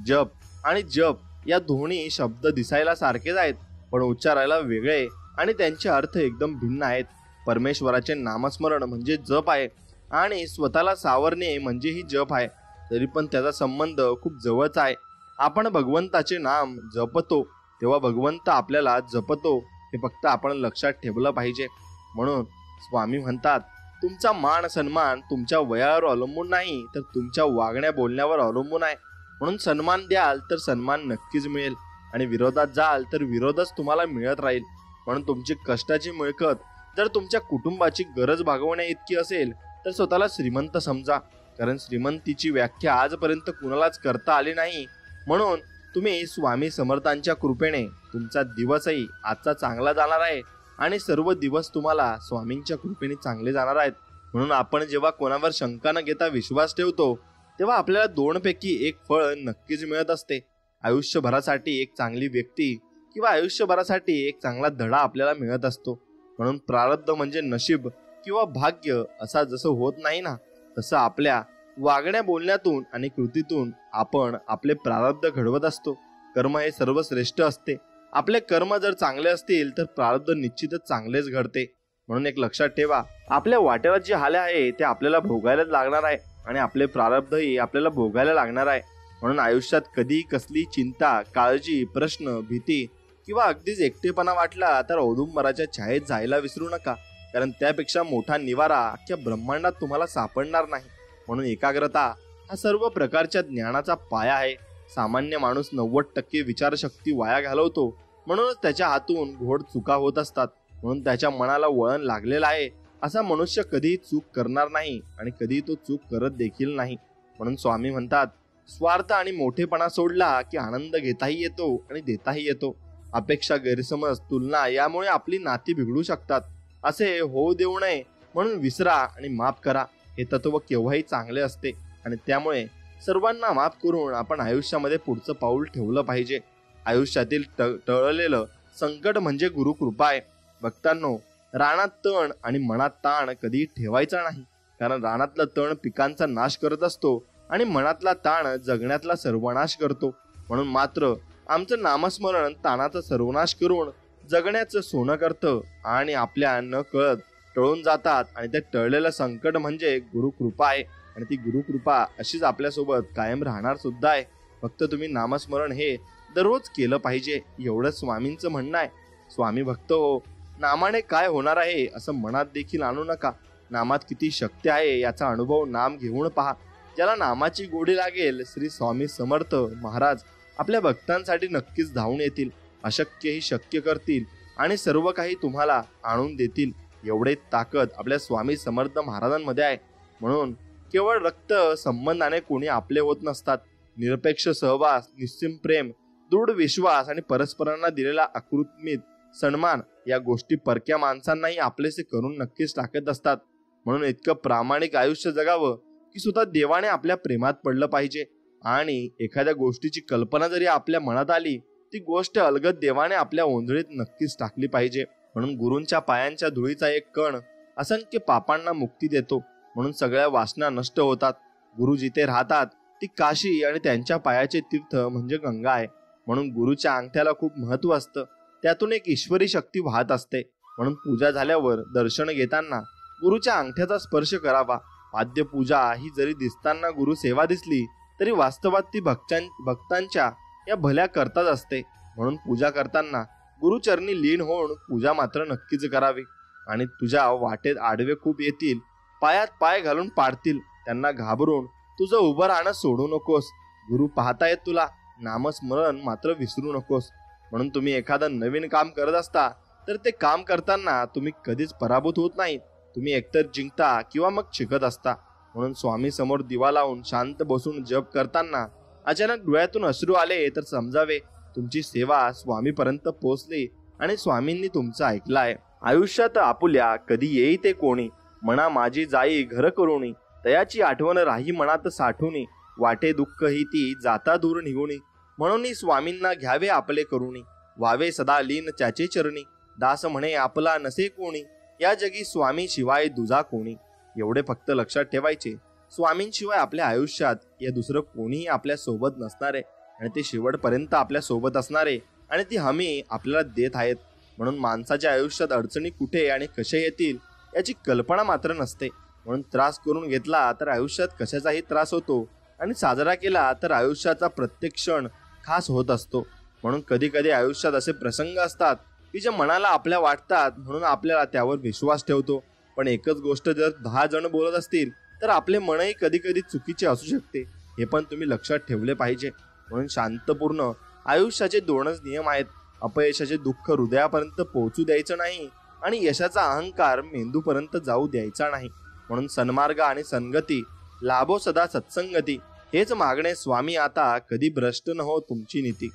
Speaker 1: जप आणि जप या दोन्ही शब्द दिसायला सारखेच आहेत पण उच्चारायला वेगळे आणि त्यांचे अर्थ एकदम भिन्न आहेत. परमेश्वराचे नामस्मरण म्हणजे जप आहे आणि स्वतःला सावरणे म्हणजेही जप आहे. तरी पण त्याचा संबंध खूप जवळचा आहे. आपण भगवंताचे नाम जपतो तेव्हा भगवंत आपल्याला जपतो हे फक्त आपण लक्षात ठेवलं पाहिजे. म्हणून स्वामी म्हणतात, तुमचा मान सन्मान तुमच्या वयावर अवलंबून नाही तर तुमच्या वागण्या बोलण्यावर अवलंबून आहे. म्हणून सन्मान द्याल तर सन्मान नक्कीच मिळेल आणि विरोधात जाल तर विरोधच तुम्हाला मिळत राहील. म्हणून तुमची कष्टाची मिळकत जर तुमच्या कुटुंबाची गरज भागवण्या इतकी असेल तर स्वतःला श्रीमंत समजा, कारण श्रीमंतीची व्याख्या आजपर्यंत कुणालाच करता आली नाही. म्हणून तुम्ही स्वामी समर्थांच्या कृपेने तुमचा दिवसही आजचा चांगला जाणार आहे आणि सर्व दिवस तुम्हाला स्वामींच्या कृपेने चांगले जाणार आहेत. म्हणून आपण जेव्हा कोणावर शंका न घेता विश्वास ठेवतो तेव्हा आपल्याला दोनपैकी एक फळ नक्कीच मिळत असते. आयुष्यभरासाठी एक चांगली व्यक्ती किंवा आयुष्यभरासाठी एक चांगला धडा आपल्याला मिळत असतो. म्हणून प्रारब्ध म्हणजे नशीब किंवा भाग्य असा जसं होत नाही ना, तसं आपल्या वागण्या बोलण्यातून आणि कृतीतून आपण आपले प्रारब्ध घडवत असतो. कर्म हे सर्वश्रेष्ठ असते. आपले कर्म जर चांगले असतील तर प्रारब्ध निश्चितच चांगलेच घडते. म्हणून एक लक्षात ठेवा, आपल्या वाटेवर जे आले आहे ते आपल्याला भोगायलाच लागणार आहे आणि आपले प्रारब्धही आपल्याला भोगायला लागणार आहे. म्हणून आयुष्यात कधी कसली चिंता, काळजी, प्रश्न, भीती किंवा अगदीच एकटेपणा वाटला तर औदुंबराच्या छायेत जायला विसरू नका, कारण त्यापेक्षा मोठा निवारा अख्ख्या ब्रह्मांडात तुम्हाला सापडणार नाही. म्हणून एकाग्रता हा सर्व प्रकारच्या ज्ञानाचा पाया आहे. सामान्य माणूस 90% विचारशक्ती वाया घालवतो, म्हणूनच त्याच्या हातून घोड चुका होत असतात. म्हणून त्याच्या मनाला वळण लागलेलं आहे असा मनुष्य कधीही चूक करणार नाही आणि कधी तो चूक करत देखील नाही. म्हणून स्वामी म्हणतात, स्वार्थ आणि मोठेपणा सोडला की आनंद घेताही येतो आणि देताही येतो. अपेक्षा, गैरसमज, तुलना यामुळे आपली नाती बिघडू शकतात. असे होऊ देऊ नये म्हणून विसरा आणि माफ करा. हे तत्व केव्हाही चांगले असते आणि त्यामुळे सर्वांना माफ करून आपण आयुष्यामध्ये पुढचं पाऊल ठेवलं पाहिजे. आयुष्यातील टळलेलं संकट म्हणजे गुरुकृपा आहे. भक्तांनो, रानात तण आणि मनात ताण कधी ठेवायचा नाही, कारण रानातला तण पिकांचा नाश करत असतो आणि मनातला ताण जगण्यातला सर्वनाश करतो. म्हणून मात्र आमचं नामस्मरण ताणाचा सर्वनाश करून जगण्याचं सोनं करतं आणि आपल्या न कळत टळून जातात. आणि ते टळलेलं संकट म्हणजे गुरुकृपा आहे आणि ती गुरुकृपा अशीच आपल्यासोबत कायम राहणार सुद्धा आहे. फक्त तुम्ही नामस्मरण हे दररोज केलं पाहिजे, एवढंच स्वामींचं म्हणणं आहे. स्वामी भक्त हो, नामाने काय होणार आहे असं मनात देखील आणू नका. नामात किती शक्ती आहे याचा अनुभव नाम घेऊन पहा. ज्याला नामाची गोडी लागेल, श्री स्वामी समर्थ महाराज आपल्या भक्तांसाठी नक्कीच धावून येतील, अशक्य ही शक्य करतील आणि सर्व काही तुम्हाला आणून देतील. एवढे ताकद आपल्या स्वामी समर्थ महाराजांमध्ये आहे. म्हणून केवळ रक्त संबंधाने कोणी आपले होत नसतात. निरपेक्ष सहवास, निस्सीम प्रेम, दृढ विश्वास आणि परस्परांना दिलेला अकृत्रिम सन्मान या गोष्टी परक्या माणसांनाही आपलेसे करून नक्कीच टाकत असतात. म्हणून इतकं प्रामाणिक आयुष्य जगावं की स्वतः देवाने आपल्या प्रेमात पडलं पाहिजे. आणि एखाद्या गोष्टीची कल्पना जरी आपल्या मनात आली, ती गोष्ट अलगद देवाने आपल्या ओंजळीत नक्कीच टाकली पाहिजे. म्हणून गुरूंच्या पायांच्या धुळीचा एक कण असंख्य पापांना मुक्ती देतो. म्हणून सगळ्या वासना नष्ट होतात. गुरु जिथे राहतात ती काशी आणि त्यांच्या पायाचे तीर्थ म्हणजे गंगा आहे. म्हणून गुरुच्या अंगठ्याला खूप महत्व असतं. त्यातून एक ईश्वरी शक्ती वाहत असते. म्हणून पूजा झाल्यावर दर्शन घेताना गुरुच्या अंगठ्याचा स्पर्श करावा. पाद्य पूजा ही जरी दिसताना गुरु सेवा दिसली तरी वास्तवात ती भक्तांच्या या भल्या करताच असते. म्हणून पूजा करताना गुरुचरणी लीन होऊन पूजा मात्र नक्कीच करावी. आणि तुझ्या वाटेत आडवे खूप येतील, पायात पाय घालून पाडतील, त्यांना घाबरून तुझं उभं राहणं सोडू नकोस. गुरु पाहतायत तुला, नामस्मरण मात्र विसरू नकोस. म्हणून तुम्ही एखादं नवीन काम करत असता तर ते काम करताना तुम्ही कधीच पराभूत होत नाही. तुम्ही एकतर जिंकता किंवा मग शिकत असता. म्हणून स्वामी समोर दिवा लावून शांत बसून जप करताना अचानक डोळ्यातून अश्रू आले तर समजावे तुमची सेवा स्वामीपर्यंत पोहोचली आणि स्वामींनी तुमचं ऐकलं आहे. आयुष्यात आपुल्या कधी येई ते कोणी, मना माझी जाई घर करुणी, तयाची आठवण राही मनात साठवणी, वाटे दुःख ही ती जाता दूर निघुणी, म्हणून स्वामींना घ्यावे आपले करुणी, व्हावे सदा लीन त्याचे चरणी, दास म्हणे आपला नसे कोणी, या जगी स्वामी शिवाय दुजा कोणी. एवढे फक्त लक्षात ठेवायचे, स्वामींशिवाय आपल्या आयुष्यात या दुसरं कोणीही आपल्या सोबत नसणारे आणि ते शेवटपर्यंत आपल्या सोबत असणारे आणि ती हमी आपल्याला देत आहेत. म्हणून माणसाच्या आयुष्यात अडचणी कुठे आणि कसे येतील याची कल्पना मात्र नसते. म्हणून त्रास करून घेतला तर आयुष्यात कशाचाही त्रास होतो आणि साजरा केला तर आयुष्याचा प्रत्येक क्षण खास होत असतो. म्हणून कधी कधी आयुष्यात असे प्रसंग असतात की जे मनाला आपल्या वाटतात, म्हणून आपल्याला त्यावर विश्वास ठेवतो. पण एकच गोष्ट जर 10 जण बोलत असतील तर आपले मनही कधी कधी चुकीचे असू शकते. हे पण तुम्ही लक्षात ठेवले पाहिजे. म्हणून शांतपूर्ण आयुष्याचे 2च नियम आहेत. अपयशाचे दुःख हृदयापर्यंत पोहोचू द्यायचं नाही आणि यशाचा अहंकार मेंदूपर्यंत जाऊ द्यायचा नाही. म्हणून सन्मार्ग आणि संगती लाभो सदा सत्संगती, हेच मागणे स्वामी आता, कधी भ्रष्ट न हो तुमची नीती.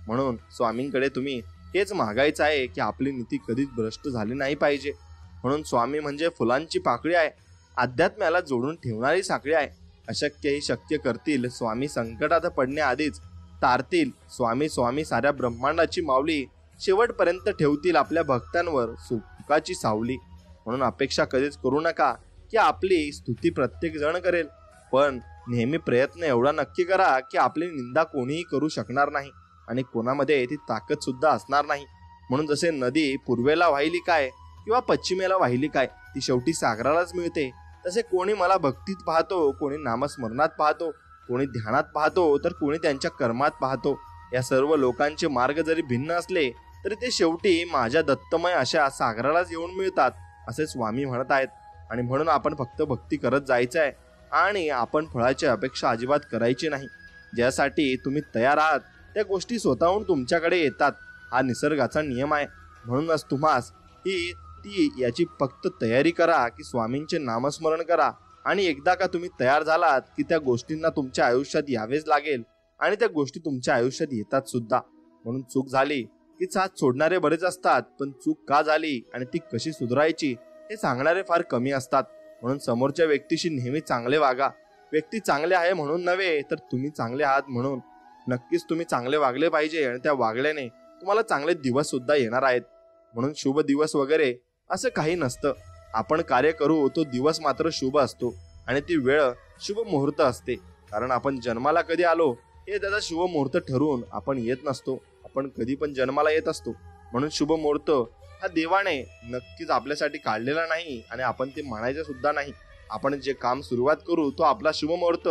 Speaker 1: म्हणून स्वामींकडे तुम्ही हेच मागायचं आहे की आपली नीती कधीच भ्रष्ट झाली नाही पाहिजे. म्हणून स्वामी म्हणजे फुलांची पाकळी आहे, अध्यात्म्याला जोडून ठेवणारी साखळी आहे. अशक्य ही शक्य करतील स्वामी, संकटात पडण्याआधीच तारतील स्वामी. स्वामी साऱ्या ब्रह्मांडाची माऊली, शेवटपर्यंत ठेवतील आपल्या भक्तांवर सुखाची सावली. म्हणून अपेक्षा कधीच करू नका की आपली स्तुती प्रत्येक जण करेल, पण नेहमी प्रयत्न एवढा नक्की करा की आपली निंदा कोणीही करू शकणार नाही आणि कोणामध्ये ती ताकद सुद्धा असणार नाही. म्हणून जसे नदी पूर्वेला वाहिली काय किंवा पश्चिमेला वाहिली काय, ती शेवटी सागरालाच मिळते. तसे कोणी मला भक्तीत पाहतो, कोणी नामस्मरणात पाहतो, कोणी ध्यानात पाहतो, तर कोणी त्यांच्या कर्मात पाहतो. या सर्व लोकांचे मार्ग जरी भिन्न असले तरी ते शेवटी माझ्या दत्तमय अशा सागरालाच येऊन मिळतात, असे स्वामी म्हणत आहेत. आणि म्हणून आपण फक्त भक्ती करत जायचं आहे आणि आपण फळाची अपेक्षा अजिबात करायची नाही. ज्यासाठी तुम्ही तयार आहात त्या गोष्टी स्वतःहून तुमच्याकडे येतात. हा निसर्गाचा नियम आहे. म्हणूनच तुम्हास ती याची फक्त तयारी करा की स्वामींचे नामस्मरण करा, आणि एकदा का तुम्ही तयार झालात की त्या गोष्टींना तुमच्या आयुष्यात यावेच लागेल आणि त्या गोष्टी तुमच्या आयुष्यात येतात सुद्धा. म्हणून चूक झाली की साथ सोडणारे बरेच असतात, पण चूक का झाली आणि ती कशी सुधारायची हे सांगणारे फार कमी असतात. म्हणून समोरच्या व्यक्तीशी नेहमी चांगले वागा. व्यक्ती चांगले आहे म्हणून नव्हे, तर तुम्ही चांगले आहात म्हणून. नक्कीच तुम्ही चांगले वागले पाहिजे आणि त्या वागल्याने तुम्हाला चांगले दिवस सुद्धा येणार आहेत. म्हणून शुभ दिवस वगैरे असं काही नसतं. आपण कार्य करू तो दिवस मात्र शुभ असतो आणि ती वेळ शुभ मुहूर्त असते. कारण आपण जन्माला कधी आलो हे त्याचा शुभ मुहूर्त ठरवून आपण येत नसतो. आपण कधी पण जन्माला येत असतो. म्हणून शुभ मुहूर्त हा देवाने नक्कीच आपल्यासाठी काढलेला नाही आणि आपण ते मानायचं सुद्धा नाही. आपण जे काम सुरुवात करू तो आपला शुभ मुहूर्त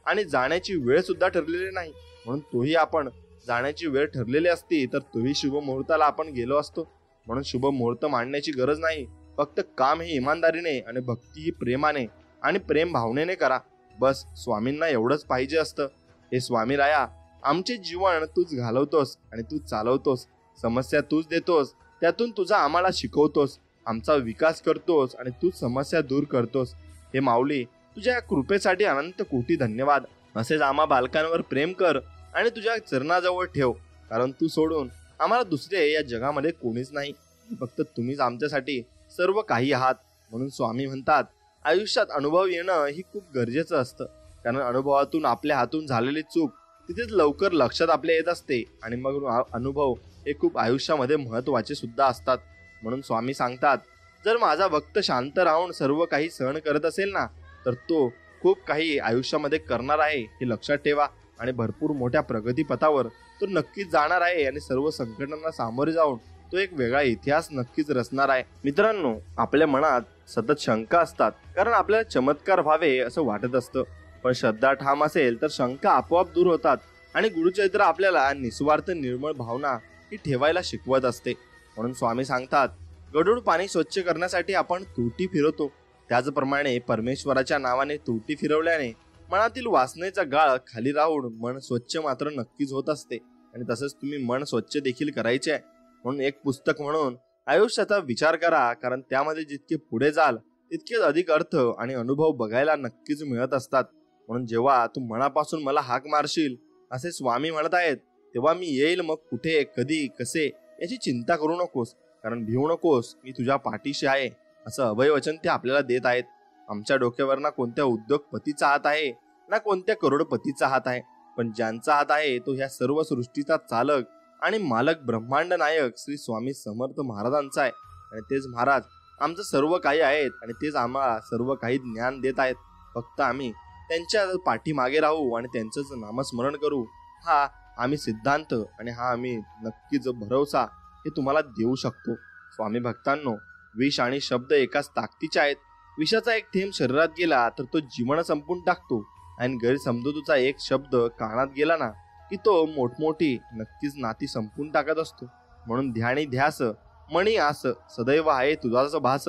Speaker 1: आणि जाण्याची वेळ सुद्धा ठरलेली नाही. म्हणून तोही आपण जाण्याची वेळ ठरलेली असती तर तोही शुभ मुहूर्ताला आपण गेलो असतो. म्हणून शुभ मुहूर्त मांडण्याची गरज नाही. फक्त काम ही इमानदारीने आणि भक्ती ही प्रेमाने आणि प्रेम भावनेने करा. बस स्वामींना एवढंच पाहिजे असतं. हे स्वामी राया, आमचे जीवन तूच घालवतोस आणि तूच चालवतोस. समस्या तूच देतोस, त्यातून तुझा आम्हाला शिकवतोस. आमचा विकास करतोस आणि तूच समस्या दूर करतोस. हे माऊली, तुझ्या कृपेसाठी अनंत कोटी धन्यवाद. असेच आम्हा बालकांवर प्रेम कर आणि तुझ्या चरणाजवळ ठेव. कारण तू सोडून आम्हाला दुसरे या जगामध्ये कोणीच नाही. फक्त तुम्हीच आमच्यासाठी सर्व काही आहात. म्हणून स्वामी म्हणतात, आयुष्यात अनुभव येणं ही खूप गरजेचं असतं. कारण अनुभवातून आपल्या हातून झालेली चूक तिथेच लवकर लक्षात आपल्या येत असते आणि मग अनुभव हे खूप आयुष्यामध्ये महत्वाचे सुद्धा असतात. म्हणून स्वामी सांगतात, जर माझा भक्त शांत राहून सर्व काही सहन करत असेल ना, तर तो खूप काही आयुष्यामध्ये करणार आहे हे लक्षात ठेवा. आणि भरपूर मोठ्या प्रगतीपथावर तो नक्कीच जाणार आहे आणि सर्व संकटांना सामोरे जाऊन तो एक वेगळा इतिहास नक्कीच रचणार आहे. मित्रांनो, आपल्या मनात सतत शंका असतात, कारण आपल्याला चमत्कार व्हावे असं वाटत असतं. पण श्रद्धा ठाम असेल तर शंका आपोआप दूर होतात आणि गुरुचरित्र आपल्याला निस्वार्थ निर्मळ भावना ही ठेवायला शिकवत असते. म्हणून स्वामी सांगतात, गढूळ पाणी स्वच्छ करण्यासाठी आपण तुरटी फिरवतो, त्याचप्रमाणे परमेश्वराच्या नावाने तुरटी फिरवल्याने मनातील वासनेचा गाळ खाली राहून मन स्वच्छ मात्र नक्कीच होत असते. आणि तसंच तुम्ही मन स्वच्छ देखील करायचे आहे. म्हणून एक पुस्तक म्हणून आयुष्याचा विचार करा, कारण त्यामध्ये जितके पुढे जाल तितकेच अधिक अर्थ आणि अनुभव बघायला नक्कीच मिळत असतात. म्हणून जेव्हा तू मनापासून मला हाक मारशील असे स्वामी म्हणत आहेत, तेव्हा मी येईल. मग कुठे, कधी, कसे याची चिंता करू नकोस, कारण भिवू नकोस, मी तुझ्या पाठीशी आहे असं अभयवचन ते आपल्याला देत आहेत. आमच्या डोक्यावर ना कोणत्या उद्योगपतीचा हात आहे ना कोणत्या करोडपतीचा हात आहे, पण ज्यांचा हात आहे तो ह्या सर्व सृष्टीचा चालक आणि मालक ब्रह्मांड नायक श्री स्वामी समर्थ महाराजांचा आहे. आणि तेच महाराज आमचं सर्व काही आहेत आणि तेच आम्हाला सर्व काही ज्ञान देत आहेत. फक्त आम्ही त्यांच्या पाठीमागे राहू आणि त्यांचंच नामस्मरण करू. हा आम्ही सिद्धांत आणि हा आम्ही नक्कीच भरवसा हे तुम्हाला देऊ शकतो. स्वामी भक्तांनो, विष आणि शब्द एकाच ताकदीचे आहेत. विषाचा एक थेंब शरीरात गेला तर तो जीवन संपून टाकतो आणि गैरसमजुतीचा एक शब्द कानात गेला ना की तो मोठमोठी नक्कीच नाती संपून टाकत असतो. म्हणून ध्यानी ध्यास मणी आस सदैव आहे तुझाच भास,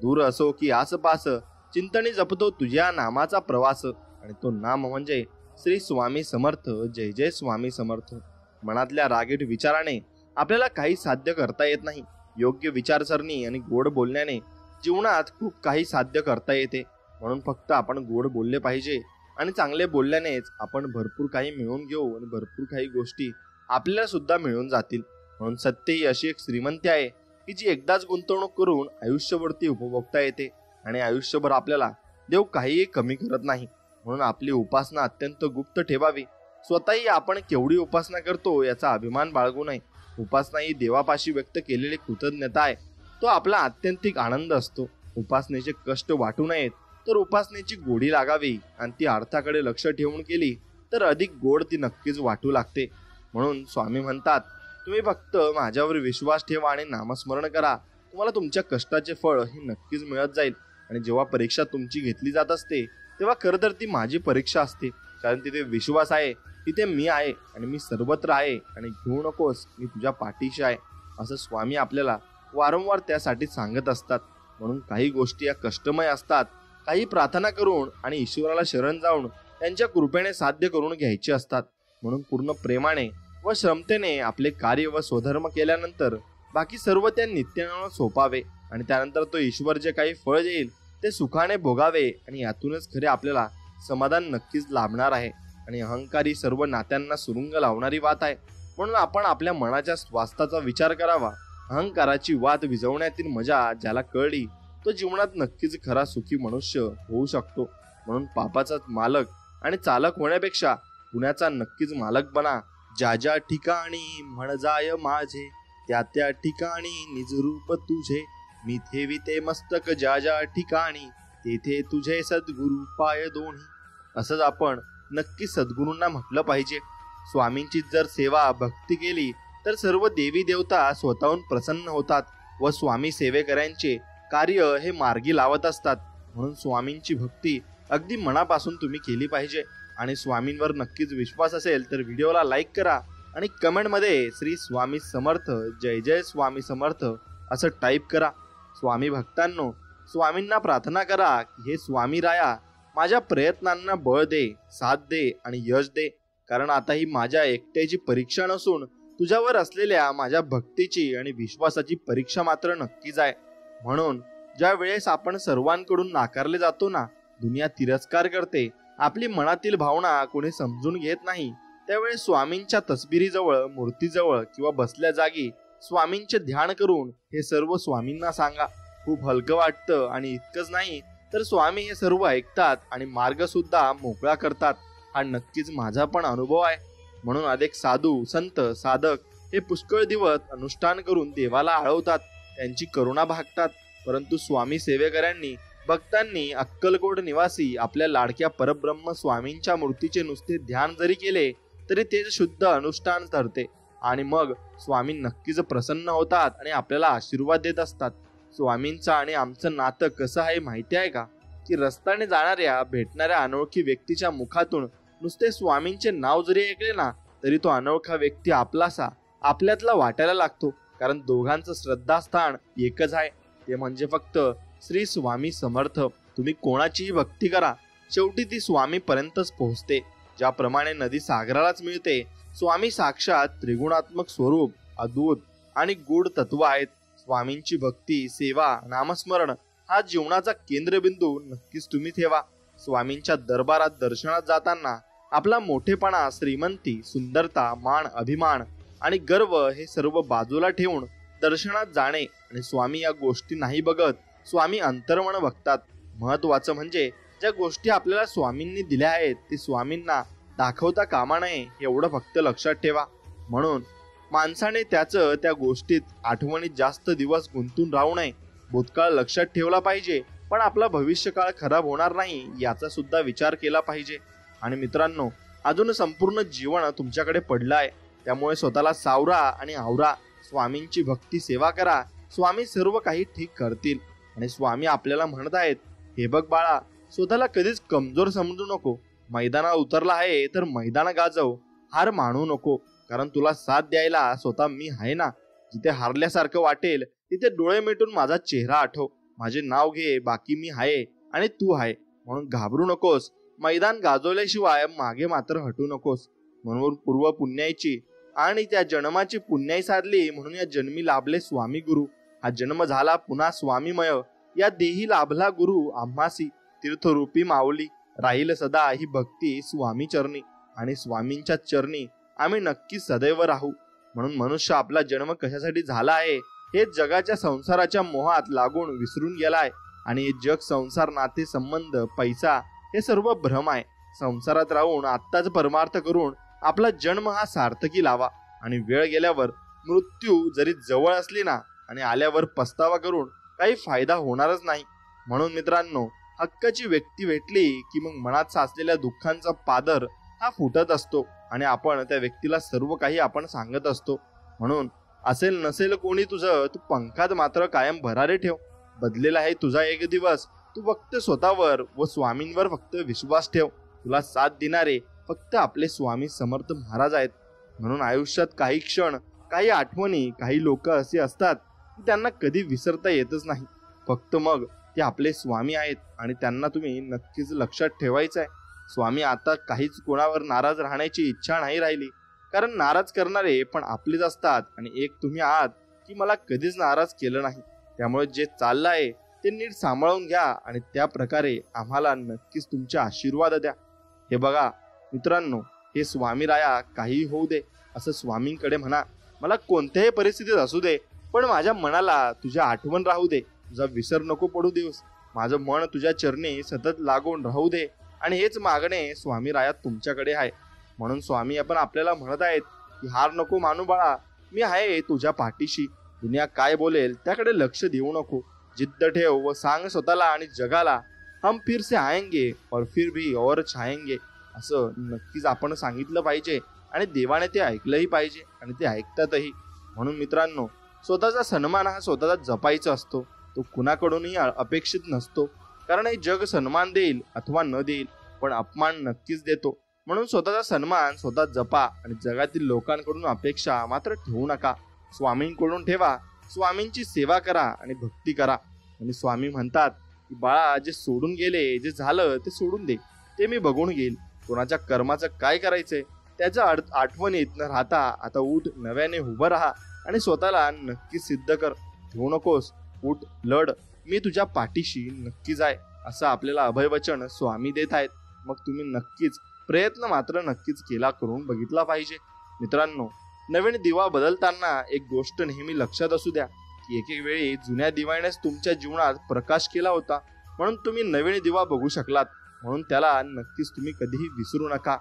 Speaker 1: दूर असो की आस पास चिंतनी जपतो तुझ्या नामाचा प्रवास. आणि तो नाम म्हणजे श्री स्वामी समर्थ. जय जय स्वामी समर्थ. मनातल्या रागीट विचाराने आपल्याला काही साध्य करता येत नाही. योग्य विचारसरणी आणि गोड बोलण्याने जीवनात खूप काही साध्य करता येते. म्हणून फक्त आपण गोड बोलले पाहिजे आणि चांगले बोलल्यानेच आपण भरपूर काही मिळवून घेऊ आणि भरपूर काही गोष्टी आपल्याला सुद्धा मिळून जातील. म्हणून सत्य ही अशी एक श्रीमंती आहे की जी एकदाच गुंतवणूक करून आयुष्यभरती उपभोगता येते आणि आयुष्यभर आपल्याला देव काहीही कमी करत नाही. म्हणून आपली उपासना अत्यंत गुप्त ठेवावी. स्वतःही आपण केवढी उपासना करतो याचा अभिमान बाळगू नये. उपासना ही देवापाशी व्यक्त केलेली कृतज्ञता आहे. तो आपला आत्यंतिक आनंद असतो. उपासनेचे कष्ट वाटू नयेत, तर उपासनेची गोडी लागावी आणि ती अर्थाकडे लक्ष ठेवून केली तर अधिक गोड ती नक्कीच वाटू लागते. म्हणून स्वामी म्हणतात, तुम्ही फक्त माझ्यावर विश्वास ठेवा आणि नामस्मरण करा, तुम्हाला तुमच्या कष्टाचे फळ हे नक्कीच मिळत जाईल. आणि जेव्हा परीक्षा तुमची घेतली जात असते तेव्हा खरं तर ती माझी परीक्षा असते, कारण तिथे विश्वास आहे, तिथे मी आहे आणि मी सर्वत्र आहे आणि घेऊ नकोस, मी तुझ्या पाठीशी आहे, असं स्वामी आपल्याला वारंवार त्यासाठी सांगत असतात. म्हणून काही गोष्टी या कष्टमय असतात, काही प्रार्थना करून आणि ईश्वराला शरण जाऊन त्यांच्या कृपेने साध्य करून घ्यायचे असतात. म्हणून पूर्ण प्रेमाने व श्रमतेने आपले कार्य व स्वधर्म केल्यानंतर बाकी सर्व त्या नित्यानं सोपावे आणि त्यानंतर तो ईश्वर जे काही फळ देईल ते सुखाने भोगावे आणि यातूनच खरे आपल्याला समाधान नक्कीच लाभणार आहे. आणि अहंकारी सर्व नात्यांना सुरुंग लावणारी वात आहे. म्हणून आपण आपल्या मनाच्या स्वास्थ्याचा विचार करावा. अहंकाराची वात विझवण्यातील मजा ज्याला कळली तो जीवनात नक्कीच खरा सुखी मनुष्य होऊ शकतो. म्हणून पापाचा मालक आणि चालक होण्यापेक्षा गुन्ह्याचा नक्कीच मालक बना. ज्या ज्या ठिकाणी म्हण जाय माझे, त्या त्या ठिकाणी निजरूप तुझे, मी ठेविते मस्तक ज्या ज्या ठिकाणी, तेथे तुझे सद्गुरु पाय दोन्ही. असंच आपण नक्की सद्गुरूंना म्हटलं पाहिजे. स्वामींची जर सेवा भक्ती केली तर सर्व देवी देवता स्वतःहून प्रसन्न होतात व स्वामी सेवेकऱ्यांचे कार्य हे मार्गी लावत असतात. म्हणून स्वामींची भक्ती अगदी मनापासून तुम्ही केली पाहिजे. आणि स्वामींवर नक्कीच विश्वास असेल तर व्हिडिओला लाईक करा आणि कमेंटमध्ये श्री स्वामी समर्थ, जय जय स्वामी समर्थ असं टाईप करा. स्वामी भक्तांनो, स्वामींना प्रार्थना करा की हे स्वामी राया माझ्या प्रयत्नांना बळ दे, साथ दे आणि यश दे, कारण आता ही माझ्या एकट्याची परीक्षा नसून तुझ्यावर असलेल्या माझ्या भक्तीची आणि विश्वासाची परीक्षा मात्र नक्कीच आहे. म्हणून ज्या वेळेस आपण सर्वांकडून नाकारले जातो ना, दुनिया तिरस्कार करते, आपली मनातील भावना कोणी समजून घेत नाही, त्यावेळेस स्वामींच्या तसबिरीजवळ, मूर्तीजवळ किंवा बसल्या जागी स्वामींचे ध्यान करून हे सर्व स्वामींना सांगा. खूप हलकं वाटतं आणि इतकंच नाही तर स्वामी हे सर्व ऐकतात आणि मार्ग सुद्धा मोकळा करतात. हा नक्कीच माझा पण अनुभव आहे. म्हणून अनेक साधू, संत, साधक हे पुष्कळ दिवस अनुष्ठान करून देवाला आळवतात, त्यांची करुणा भागतात. परंतु स्वामी सेवेकऱ्यांनी, भक्तांनी अक्कलकोट निवासी आपल्या लाडक्या परब्रह्म स्वामींच्या मूर्तीचे नुसते ध्यान जरी केले तरी ते शुद्ध अनुष्ठान ठरते आणि मग स्वामी नक्कीच प्रसन्न होतात आणि आपल्याला आशीर्वाद देत असतात. स्वामींचं आणि आमचं नातं कसं आहे माहिती आहे का? की रस्त्याने जाणाऱ्या, भेटणाऱ्या अनोळखी व्यक्तीच्या मुखातून नुसते स्वामींचे नाव जरी ऐकले ना तरी तो अनोळखा व्यक्ती आपलासा, आपल्यातला वाटायला लागतो. कारण दोघांचं श्रद्धास्थान एकच आहे, ते म्हणजे फक्त श्री स्वामी समर्थ. तुम्ही कोणाचीही भक्ती करा, शेवटी ती स्वामी पर्यंतच पोहोचते. ज्याप्रमाणे नदी सागरालाच मिळते, स्वामी साक्षात त्रिगुणात्मक स्वरूप, अद्भुत आणि गूढ तत्व आहेत. स्वामींची भक्ती, सेवा, नामस्मरण हा जीवनाचा केंद्रबिंदू नक्कीच तुम्ही ठेवा. स्वामींच्या दरबारात दर्शनात जाताना आपला मोठेपणा, श्रीमंती, सुंदरता, मान, अभिमान आणि गर्व हे सर्व बाजूला ठेवून दर्शनात जाणे. आणि स्वामी या गोष्टी नाही बघत, स्वामी अंतर्मन बघतात. महत्वाचं म्हणजे ज्या गोष्टी आपल्याला स्वामींनी दिल्या आहेत ते स्वामींना दाखवता कामा नये एवढं फक्त लक्षात ठेवा. म्हणून माणसाने त्या गोष्टीत, आठवणीत जास्त दिवस गुंतून राहू नये. भूतकाळ लक्षात ठेवला पाहिजे, पण आपला भविष्यकाळ खराब होणार नाही याचा सुद्धा विचार केला पाहिजे. आणि मित्रांनो, अजून संपूर्ण जीवन तुमच्याकडे पडलं आहे, त्यामुळे स्वतःला सावरा आणि आवरा. स्वामींची भक्ती, सेवा करा, स्वामी सर्व काही ठीक करतील. आणि स्वामी आपल्याला म्हणत आहेत, हे बघ बाळा, स्वतःला कधीच कमजोर समजू नको. मैदानात उतरला आहे तर मैदान गाजव, हार मानू नको, कारण तुला साथ द्यायला स्वतः मी आहे ना. जिथे हारल्यासारखं वाटेल तिथे डोळे मिटून माझा चेहरा आठव, माझे नाव घे, बाकी मी आहे आणि तू आहे. म्हणून घाबरू नकोस, मैदान गाजवल्याशिवाय मागे मात्र हटू नकोस. म्हणून पूर्व पुण्याईची आणि त्या जन्माची पुण्याई साधली, म्हणून या जन्मी लाभले स्वामी गुरु. हा जन्म झाला पुन्हा स्वामीमय, या देही लाभला गुरु आम्हासी. तीर्थरूपी माऊली राहील सदा ही भक्ती स्वामी चरणी, आणि स्वामींच्या चरणी आम्ही नक्की सदैव राहू. म्हणून मनुष्य आपला जन्म कशासाठी झाला आहे हे जगाच्या संसाराच्या मोहात लागून विसरून गेलाय. आणि हे जग, संसार, नाते, संबंध, पैसा हे सर्व भ्रम आहे. संसारात राहून आत्ताच परमार्थ करून आपला जन्म हा सार्थकी लावा. आणि वेळ गेल्यावर, मृत्यू जरी जवळ असली ना, आणि आल्यावर पस्तावा करून काही फायदा होणारच नाही. म्हणून मित्रांनो, हक्काची व्यक्ती भेटली की मग मनात साचलेल्या दुःखांचा पादर हा फुटत असतो आणि आपण त्या व्यक्तीला सर्व काही आपण सांगत असतो. म्हणून असेल नसेल कोणी तुझं, तू पंखात मात्र कायम भरारे ठेव. बदलेला आहे तुझा एक दिवस, तू फक्त स्वतःवर व स्वामींवर फक्त विश्वास ठेव. तुला साथ देणारे फक्त आपले स्वामी समर्थ महाराज आहेत. म्हणून आयुष्यात काही क्षण, काही आठवणी, काही लोक असे असतात की त्यांना कधी विसरता येतच नाही. फक्त मग ते आपले स्वामी आहेत आणि त्यांना तुम्ही नक्कीच लक्षात ठेवायचं आहे. स्वामी आता काहीच कोणावर नाराज राहण्याची इच्छा नाही राहिली, कारण नाराज करणारे पण आपलेच असतात आणि एक तुम्ही आहात की मला कधीच नाराज केलं नाही. त्यामुळे जे चाललं आहे ते नीट सांभाळून घ्या आणि त्या प्रकारे आम्हाला नक्कीच तुमचे आशीर्वाद द्या. हे बघा मित्रांनो, हे स्वामी राया काही होऊ दे असं स्वामींकडे म्हणा. मला कोणत्याही परिस्थितीत असू दे, पण माझ्या मनाला तुझ्या आठवण राहू दे, तुझा विसर नको पडू देऊस. माझं मन तुझ्या चरणी सतत लागून राहू दे. आणि हेच मागणे स्वामी राया तुमच्याकडे आहे. म्हणून स्वामी आपण आपल्याला म्हणत आहेत की हार नको मानू बाळा, मी आहे तुझ्या पाठीशी. दुनिया काय बोलेल त्याकडे लक्ष देऊ नको. जिद्द ठेव व सांग स्वतःला आणि जगाला, हम फिर से आएंगे और फिर भी और छाएंगे. असं नक्कीच आपण सांगितलं पाहिजे आणि देवाने ते ऐकलंही पाहिजे आणि ते ऐकतातही. म्हणून मित्रांनो, स्वतःचा सन्मान हा स्वतःचा जपायचा असतो. तो कुणाकडूनही अपेक्षित नसतो, कारण हे जग सन्मान देईल अथवा न देईल, पण अपमान नक्कीच देतो. म्हणून स्वतःचा सन्मान स्वतः जपा आणि जगातील लोकांकडून अपेक्षा मात्र ठेवू नका. स्वामींकडून ठेवा, स्वामींची सेवा करा आणि भक्ती करा. आणि स्वामी म्हणतात की बाळा, जे सोडून गेले, जे झालं ते सोडून दे, ते मी बघून घेईल. कोणाच्या कर्माचं काय करायचंय त्याच्या आठवणीत न राहता आता उठ, नव्याने उभं राहा आणि स्वतःला नक्की सिद्ध कर. ठेवू नकोस, उठ, लढ, मी तुझ्या पाठीशी नक्कीच आहे, असं आपल्याला अभयवचन स्वामी देत आहेत. मग तुम्ही नक्कीच प्रयत्न मात्र नक्कीच केला करून बघितला पाहिजे. मित्रांनो, नवीन दिवा बदलताना एक गोष्ट नेहमी लक्षात असू द्या की एक वेळी जुन्या दिव्यानेच तुमच्या जीवनात प्रकाश केला होता, म्हणून तुम्ही नवीन दिवा बघू शकलात. म्हणून त्याला नक्कीच तुम्ही कधीही विसरू नका.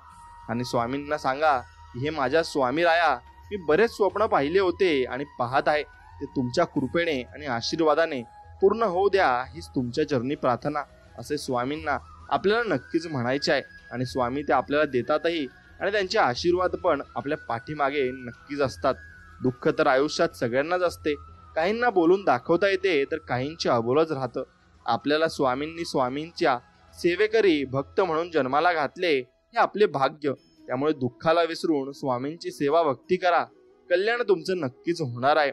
Speaker 1: आणि स्वामींना सांगा की हे माझ्या स्वामी राया, मी बरेच स्वप्न पाहिले होते आणि पाहत आहे, ते तुमच्या कृपेने आणि आशीर्वादाने पूर्ण होऊ द्या, हीच तुमच्या चरणी प्रार्थना. असे स्वामींना आपल्याला नक्कीच म्हणायचे आहे. आणि स्वामी ते आपल्याला देतातही आणि त्यांचे आशीर्वाद पण आपल्या पाठीमागे नक्कीच असतात. दुःख तर आयुष्यात सगळ्यांनाच असते, काहींना बोलून दाखवता येते तर काहींचे अबोलच राहतं. आपल्याला स्वामींनी स्वामींच्या सेवेकरी भक्त म्हणून जन्माला घातले, हे आपले भाग्य. त्यामुळे दुःखाला विसरून स्वामींची सेवा भक्ती करा, कल्याण तुमचं नक्कीच होणार आहे.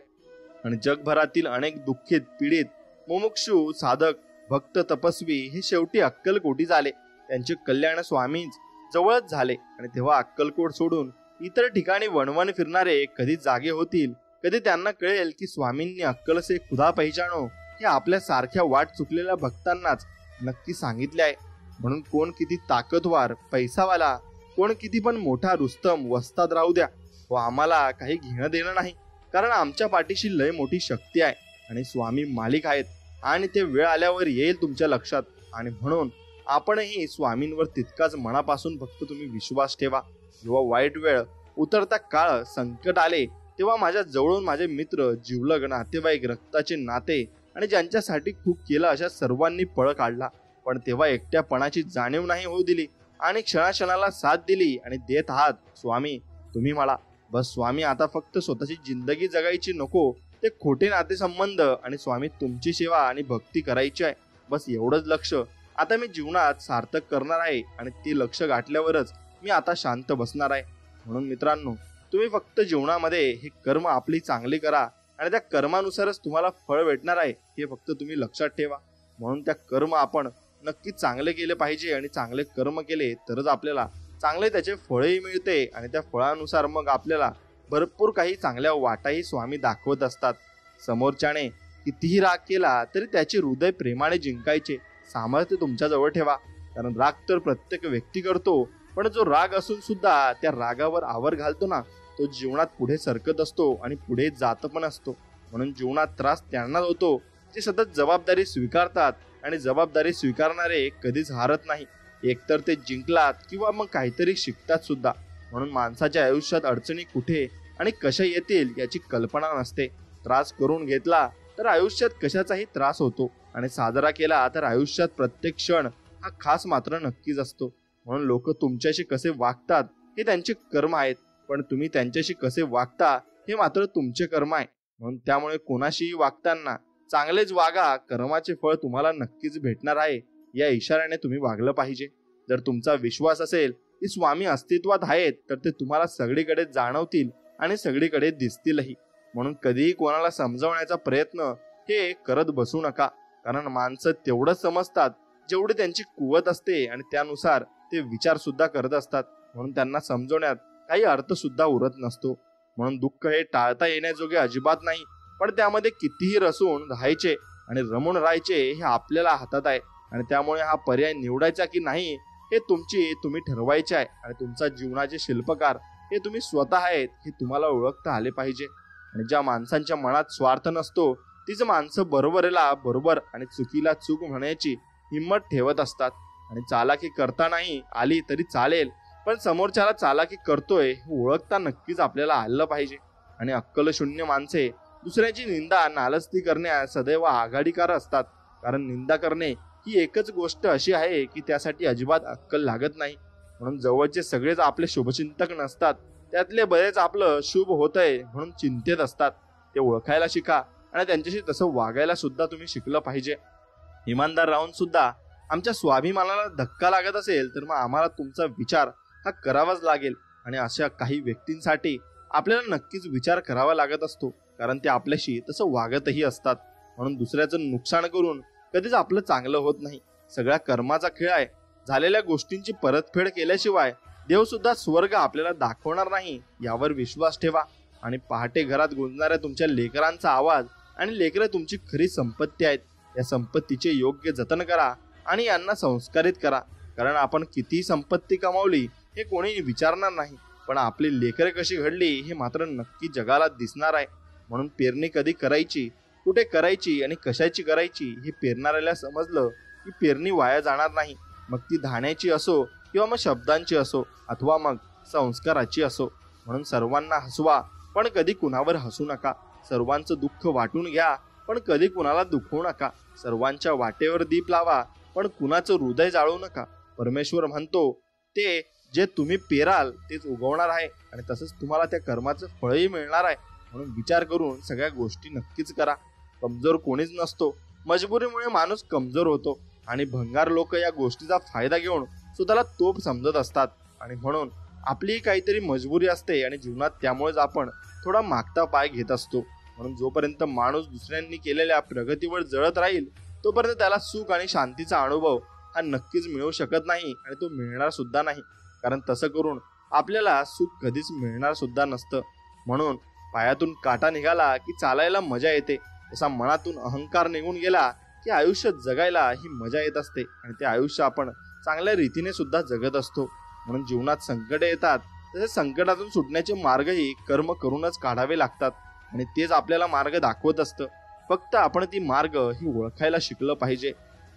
Speaker 1: आणि जगभरातील अनेक दुःखित, पीडित, मुमुक्षु, साधक, भक्त, तपस्वी हे शेवटी अक्कलकोटी झाले. त्यांचे कल्याण स्वामींच जवळच झाले. आणि तेव्हा अक्कलकोट सोडून इतर ठिकाणी वणवण फिरणारे कधी जागे होतील, कधी त्यांना कळेल की स्वामींनी अक्कल से खुदा पहिचानो हे आपल्या सारख्या वाट चुकलेल्या भक्तांनाच नक्की सांगितले आहे. म्हणून कोण किती ताकदवार, पैसावाला, कोण किती पण मोठा रुस्तम वस्ताद राहू द्या, व आम्हाला काही घेणं देणं नाही, कारण आमच्या पाठीशी लय मोठी शक्ती आहे आणि स्वामी मालिक आहेत आणि ते वेळ आल्यावर येईल तुमच्या लक्षात. आणि म्हणून आपणही स्वामींवर तितकाच मनापासून फक्त तुम्ही विश्वास ठेवा. जेव्हा वाईट वेळ, उतरता काळ, संकट आले, तेव्हा माझ्या जवळून माझे मित्र, जिवलग, नातेवाईक, रक्ताचे नाते आणि ज्यांच्यासाठी खूप केलं अशा सर्वांनी पळ काढला. पण तेव्हा एकट्यापणाची जाणीव नाही होऊ दिली आणि क्षणाक्षणाला साथ दिली आणि देत आहात स्वामी तुम्ही मला. बस स्वामी, आता फक्त स्वतःची जिंदगी जगायची नको, ते खोटे नातेसंबंध आणि स्वामी तुमची सेवा आणि भक्ती करायची आहे. बस एवढंच लक्ष आता मी जीवनात सार्थक करणार आहे आणि ते लक्ष गाठल्यावरच मी आता शांत बसणार आहे. म्हणून मित्रांनो, तुम्ही फक्त जीवनामध्ये हे कर्म आपली चांगली करा आणि त्या कर्मानुसारच तुम्हाला फळ भेटणार आहे, हे फक्त तुम्ही लक्षात ठेवा. म्हणून त्या कर्म आपण नक्की चांगले केले पाहिजे आणि चांगले कर्म केले तरच आपल्याला चांगले त्याचे फळही मिळते आणि त्या फळानुसार मग आपल्याला भरपूर काही चांगल्या वाटाही स्वामी दाखवत असतात. समोरच्याने कितीही राग केला तरी त्याचे हृदय प्रेमाने जिंकायचे सामर्थ्य तुमच्याजवळ ठेवा, कारण राग तर प्रत्येक व्यक्ती करतो, पण जो राग असून सुद्धा त्या रागावर आवर घालतो ना, तो जीवनात पुढे सरकत असतो आणि पुढे जात पण असतो. म्हणून जीवनात त्रास त्यांनाच होतो जे सतत जबाबदारी स्वीकारतात आणि जबाबदारी स्वीकारणारे कधीच हारत नाही. एकतर ते जिंकलात किंवा मग काहीतरी शिकतात सुद्धा. म्हणून माणसाच्या आयुष्यात अडचणी कुठे आणि कशा येतील याची कल्पना नसते. त्रास करून घेतला तर आयुष्यात कशाचाही त्रास होतो आणि साजरा केला तर आयुष्यात प्रत्येक क्षण हा खास मात्र नक्कीच असतो. म्हणून लोक तुमच्याशी कसे वागतात हे त्यांचे कर्म आहेत, पण तुम्ही त्यांच्याशी कसे वागता हे मात्र तुमचे कर्म आहे. म्हणून त्यामुळे कोणाशीही वागताना चांगलेच वागा, कर्माचे फळ तुम्हाला नक्कीच भेटणार आहे या इशाऱ्याने तुम्ही वागलं पाहिजे. जर तुमचा विश्वास असेल की स्वामी अस्तित्वात आहेत तर ते तुम्हाला सगळीकडे जाणवतील आणि सगळीकडे दिसतीलही. म्हणून कधीही कोणाला समजवण्याचा प्रयत्न हे करत बसू नका, कारण माणसं तेवढंच समजतात जेवढी त्यांची कुवत असते आणि त्यानुसार ते विचार सुद्धा करत असतात. म्हणून त्यांना समजवण्यात काही अर्थ सुद्धा उरत नसतो. म्हणून दुःख हे टाळता येण्याजोगे अजिबात नाही, पण त्यामध्ये कितीही रसून राहायचे आणि रमून राहायचे हे आपल्याला हातात आहे. आणि त्यामुळे हा पर्याय निवडायचा की नाही हे तुम्ही ठरवायचे आहे. आणि तुमचा जीवनाचे शिल्पकार हे तुम्ही स्वतः आहेत हे तुम्हाला ओळखता आले पाहिजे. आणि ज्या माणसांच्या मनात स्वार्थ नसतो तीच माणसं बरोबरीला बरोबर आणि चुकीला चूक म्हणण्याची हिंमत ठेवत असतात. आणि चालाकी करतानाही आली तरी चालेल, पण समोरच्याला चालाकी करतोय हे ओळखता नक्कीच आपल्याला आलं पाहिजे. आणि अक्कलशून्य माणसे दुसऱ्याची निंदा नालस्ती करण्यास सदैव आघाडीकार असतात, कारण निंदा करणे ही एकच गोष्ट अशी आहे की त्यासाठी अजिबात अक्कल लागत नाही. म्हणून जवळचे सगळेच आपले शुभचिंतक नसतात, त्यातले बरेच आपलं शुभ होतंय म्हणून चिंतेत असतात. ते ओळखायला शिका आणि त्यांच्याशी तसं वागायला सुद्धा तुम्ही शिकलं पाहिजे. इमानदार राहून सुद्धा आमच्या स्वाभिमानाला धक्का लागत असेल तर मग आम्हाला तुमचा विचार हा करावाच लागेल. आणि अशा काही व्यक्तींसाठी आपल्याला नक्कीच विचार करावा लागत असतो, कारण ते आपल्याशी तसं वागतही असतात. म्हणून दुसऱ्याचं नुकसान करून कधीच आपलं चांगलं होत नाही. सगळ्या कर्माचा खेळ आहे. झालेल्या गोष्टींची परतफेड केल्याशिवाय देव सुद्धा स्वर्ग आपल्याला दाखवणार नाही यावर विश्वास ठेवा. आणि पहाटे घरात गुंजणाऱ्या तुमच्या लेकरांचा आवाज आणि लेकरं तुमची खरी संपत्ती आहेत. या संपत्तीचे योग्य जतन करा आणि यांना संस्कारित करा, कारण आपण किती संपत्ती कमावली हे कोणी विचारणार नाही, पण आपली लेकरे कशी घडली हे मात्र नक्की जगाला दिसणार आहे. म्हणून पेरणी कधी करायची, कुठे करायची आणि कशाची करायची हे पेरणाऱ्याला समजलं की पेरणी वाया जाणार नाही. मग ती धान्याची असो किंवा मग शब्दांची असो अथवा मग संस्काराची असो. म्हणून सर्वांना हसवा, पण कधी कुणावर हसू नका. सर्वांचं दुःख वाटून घ्या, पण कधी कुणाला दुखवू नका. सर्वांच्या वाटेवर दीप लावा, पण कुणाचं हृदय जाळू नका. परमेश्वर म्हणतो ते जे तुम्ही पेराल तेच उगवणार आहे आणि तसंच तुम्हाला त्या कर्माचं फळही मिळणार आहे. म्हणून विचार करून सगळ्या गोष्टी नक्कीच करा. कमजोर कोणीच नसतो, मजबुरीमुळे माणूस कमजोर होतो. आणि भंगार लोक या गोष्टीचा फायदा घेऊन स्वतःला तोप समजत असतात. आणि म्हणून आपली काहीतरी मजबुरी असते आणि जीवनात त्यामुळेच आपण थोडा मागता पाय घेत असतो. म्हणून जोपर्यंत माणूस दुसऱ्यांनी केलेल्या प्रगतीवर जळत राहील तोपर्यंत त्याला सुख आणि शांतीचा अनुभव हा नक्कीच मिळू शकत नाही आणि तो मिळणार सुद्धा नाही, कारण तसं करून आपल्याला सुख कधीच मिळणार सुद्धा नसतं. म्हणून पायातून काटा निघाला की चालायला मजा येते, तसा मनातून अहंकार निघून गेला की आयुष्य जगायला ही मजा येत असते आणि ते आयुष्य आपण चांगल्या रीतीने सुद्धा जगत असतो. म्हणून जीवनात संकटे येतात, तसे संकटातून सुटण्याचे मार्गही कर्म करूनच काढावे लागतात आणि तेच आपल्याला मार्ग दाखवत असतं. फक्त आपण ती मार्ग ही ओळखायला शिकलं पाहिजे.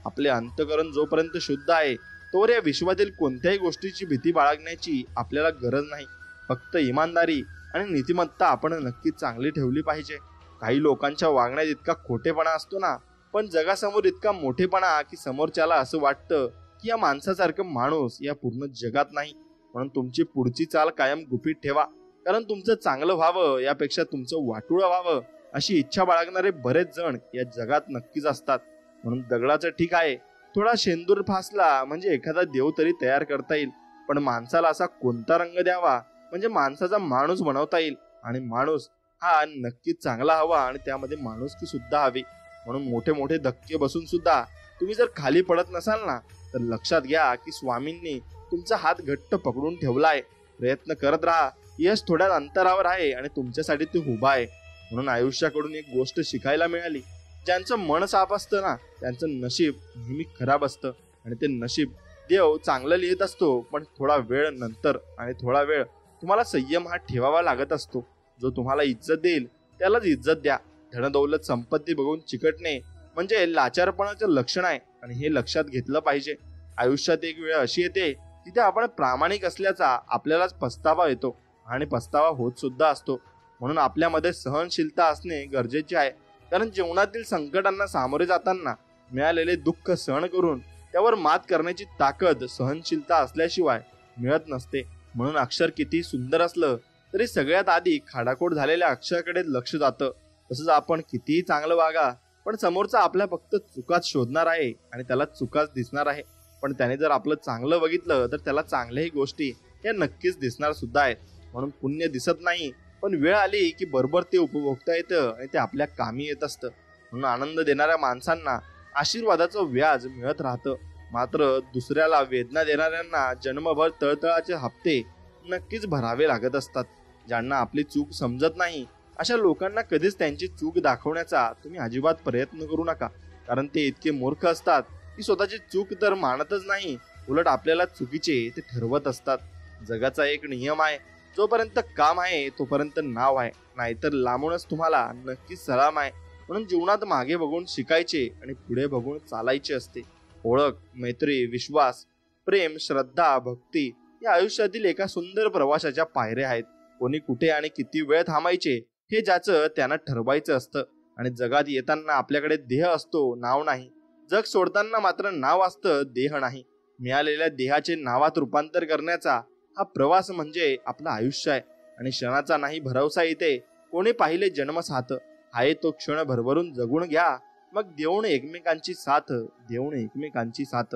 Speaker 1: आपले अंतःकरण जोपर्यंत शुद्ध आहे तोवर या विश्वातील कोणत्याही गोष्टीची भीती बाळगण्याची आपल्याला गरज नाही. फक्त इमानदारी आणि नीतिमत्ता आपण नक्की चांगली ठेवली पाहिजे. काही लोकांच्या वागण्यात इतका खोटेपणा असतो ना, पण जगासमोर इतका मोठेपणा की समोरच्याला असं वाटतं की या माणसासारखं माणूस या पूर्ण जगात नाही. म्हणून तुमची पुढची चाल कायम गुपित ठेवा, कारण तुमचं चांगलं व्हावं यापेक्षा तुमचं वाटोळं व्हावं अशी इच्छा बाळगणारे बरेच जण या जगात नक्कीच असतात. म्हणून दगडाचं ठीक आहे, थोडा शेंदूर फासला म्हणजे एखादा देव तरी तयार करता येईल, पण माणसाला असा कोणता रंग द्यावा म्हणजे माणसाचा माणूस बनवता येईल. आणि माणूस हा नक्कीच चांगला हवा आणि त्यामध्ये माणुसकी सुद्धा हवी. म्हणून मोठे मोठे धक्के बसून सुद्धा तुम्ही जर खाली पडत नसाल ना, तर लक्षात घ्या की स्वामींनी तुमचा हात घट्ट पकडून ठेवलाय. प्रयत्न करत राहा, यश थोड्या अंतरावर आहे आणि तुमच्यासाठी ते उभा आहे. म्हणून आयुष्याकडून एक गोष्ट शिकायला मिळाली, ज्यांचं मन साफ असतं ना त्यांचं नशीब नेहमी खराब असतं. आणि ते नशीब देव चांगलं लिहित असतो, पण थोडा वेळ नंतर आणि थोडा वेळ तुम्हाला संयम हा ठेवावा लागत असतो. जो तुम्हाला इज्जत देईल त्यालाच इज्जत द्या. धनदौलत संपत्ती बघून चिकटणे म्हणजे लाचारपणाचं लक्षण आहे आणि हे लक्षात घेतलं पाहिजे. आयुष्यात एक वेळ अशी येते तिथे आपण प्रामाणिक असल्याचा आपल्यालाच पस्तावा येतो आणि पस्तावा होत सुद्धा असतो. म्हणून आपल्यामध्ये सहनशीलता असणे गरजेचे आहे, कारण जीवनातील संकटांना सामोरे जाताना मिळालेले दुःख सहन करून त्यावर मात करण्याची ताकद सहनशीलता असल्याशिवाय मिळत नसते. म्हणून अक्षर किती सुंदर असलं तरी सगळ्यात आधी खाडाखोड झालेल्या अक्षराकडे लक्ष जातं. तसंच आपण कितीही चांगलं वागा, पण समोरचा आपल्या फक्त चुकाच शोधणार आहे आणि त्याला चुकाच दिसणार आहे. पण त्याने जर आपलं चांगलं बघितलं तर त्याला चांगल्याही गोष्टी या नक्कीच दिसणार सुद्धा आहेत. म्हणून पुण्य दिसत नाही, पण वेळ आली की बरोबर ते उपभोगता येतं आणि ते आपल्या कामी येत असतं. म्हणून आनंद देणाऱ्या माणसांना आशीर्वादाचं व्याज मिळत राहतं. मात्र दुसऱ्याला वेदना देणाऱ्यांना जन्मभर तळतळाचे हप्ते नक्कीच भरावे लागत असतात. ज्यांना आपली चूक समजत नाही अशा लोकांना कधीच त्यांची चूक दाखवण्याचा तुम्ही अजिबात प्रयत्न करू नका, कारण ते इतके मूर्ख असतात की स्वतःची चूक तर मानतच नाही, उलट आपल्याला चुकीचे ते ठरवत असतात. जगाचा एक नियम आहे, जोपर्यंत काम आहे तोपर्यंत नाव आहे, नाहीतर लांबूनच तुम्हाला नक्कीच सलाम आहे. म्हणून जीवनात मागे बघून शिकायचे आणि पुढे बघून चालायचे असते. ओळख, मैत्री, विश्वास, प्रेम, श्रद्धा, भक्ती या आयुष्यातील एका सुंदर प्रवासाच्या पायऱ्या आहेत. कोणी कुठे आणि किती वेळ थांबायचे हे ज्याचं त्यांना ठरवायचं असतं. आणि जगात येताना आपल्याकडे देह असतो, नाव नाही. जग सोडताना मात्र नाव असतं, देह नाही. मिळालेल्या देहाचे नावात रूपांतर करण्याचा हा प्रवास म्हणजे आपलं आयुष्य आहे. आणि क्षणाचा नाही भरवसा इथे. कोणी पाहिले जन्म साथ आहे तो क्षण भरभरून जगून घ्या, मग देऊन एकमेकांची साथ, देऊन एकमेकांची साथ.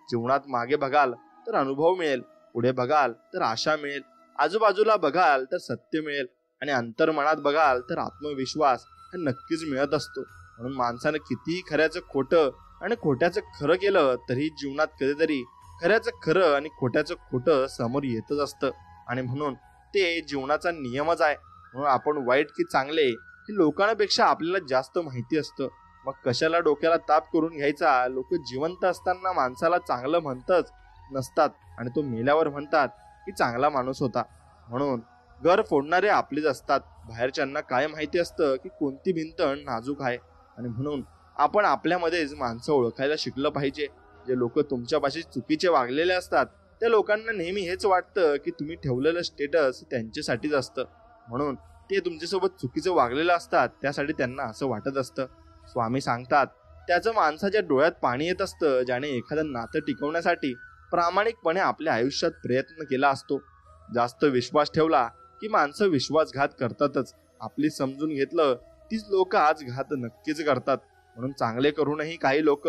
Speaker 1: जीवनात मागे बघाल तर अनुभव मिळेल, पुढे बघाल तर आशा मिळेल, आजूबाजूला बघाल तर सत्य मिळेल आणि अंतर्मनात बघाल तर आत्मविश्वास हा नक्कीच मिळत असतो. म्हणून माणसानं कितीही खऱ्याचं खोटं आणि खोट्याचं खरं केलं तरी जीवनात कधीतरी खऱ्याचं खरं आणि खोट्याचं खोटं समोर येतच असतं. आणि म्हणून ते जीवनाचा नियमच आहे. म्हणून आपण वाईट की चांगले हे लोकांपेक्षा आपल्याला जास्त माहिती असतं. मग कशाला डोक्याला ताप करून घ्यायचा. लोक जिवंत असताना माणसाला चांगलं म्हणतच नसतात आणि तो मेल्यावर म्हणतात की चांगला माणूस होता. म्हणून घर फोडणारे आपलेच असतात. बाहेरच्यांना काय माहिती असतं की कोणती भिंत नाजूक आहे. आणि म्हणून आपण आपल्यामध्येच माणसं ओळखायला शिकलं पाहिजे. जे लोक तुमच्यापाशी चुकीचे वागलेले असतात त्या लोकांना नेहमी हेच वाटतं की तुम्ही ठेवलेलं स्टेटस त्यांच्यासाठीच असतं, म्हणून ते तुमच्यासोबत चुकीचं वागलेलं असतात, त्यासाठी त्यांना असं वाटत असतं. स्वामी सांगतात, त्याचं माणसाच्या डोळ्यात पाणी येत असतं ज्याने एखादं नातं टिकवण्यासाठी प्रामाणिकपणे आपल्या आयुष्यात प्रयत्न केला असतो. जास्त विश्वास ठेवला की माणसं विश्वासघात करतातच. आपली समजून घेतलं तीच लोक आज घात नक्कीच करतात. म्हणून चांगले करूनही काही लोक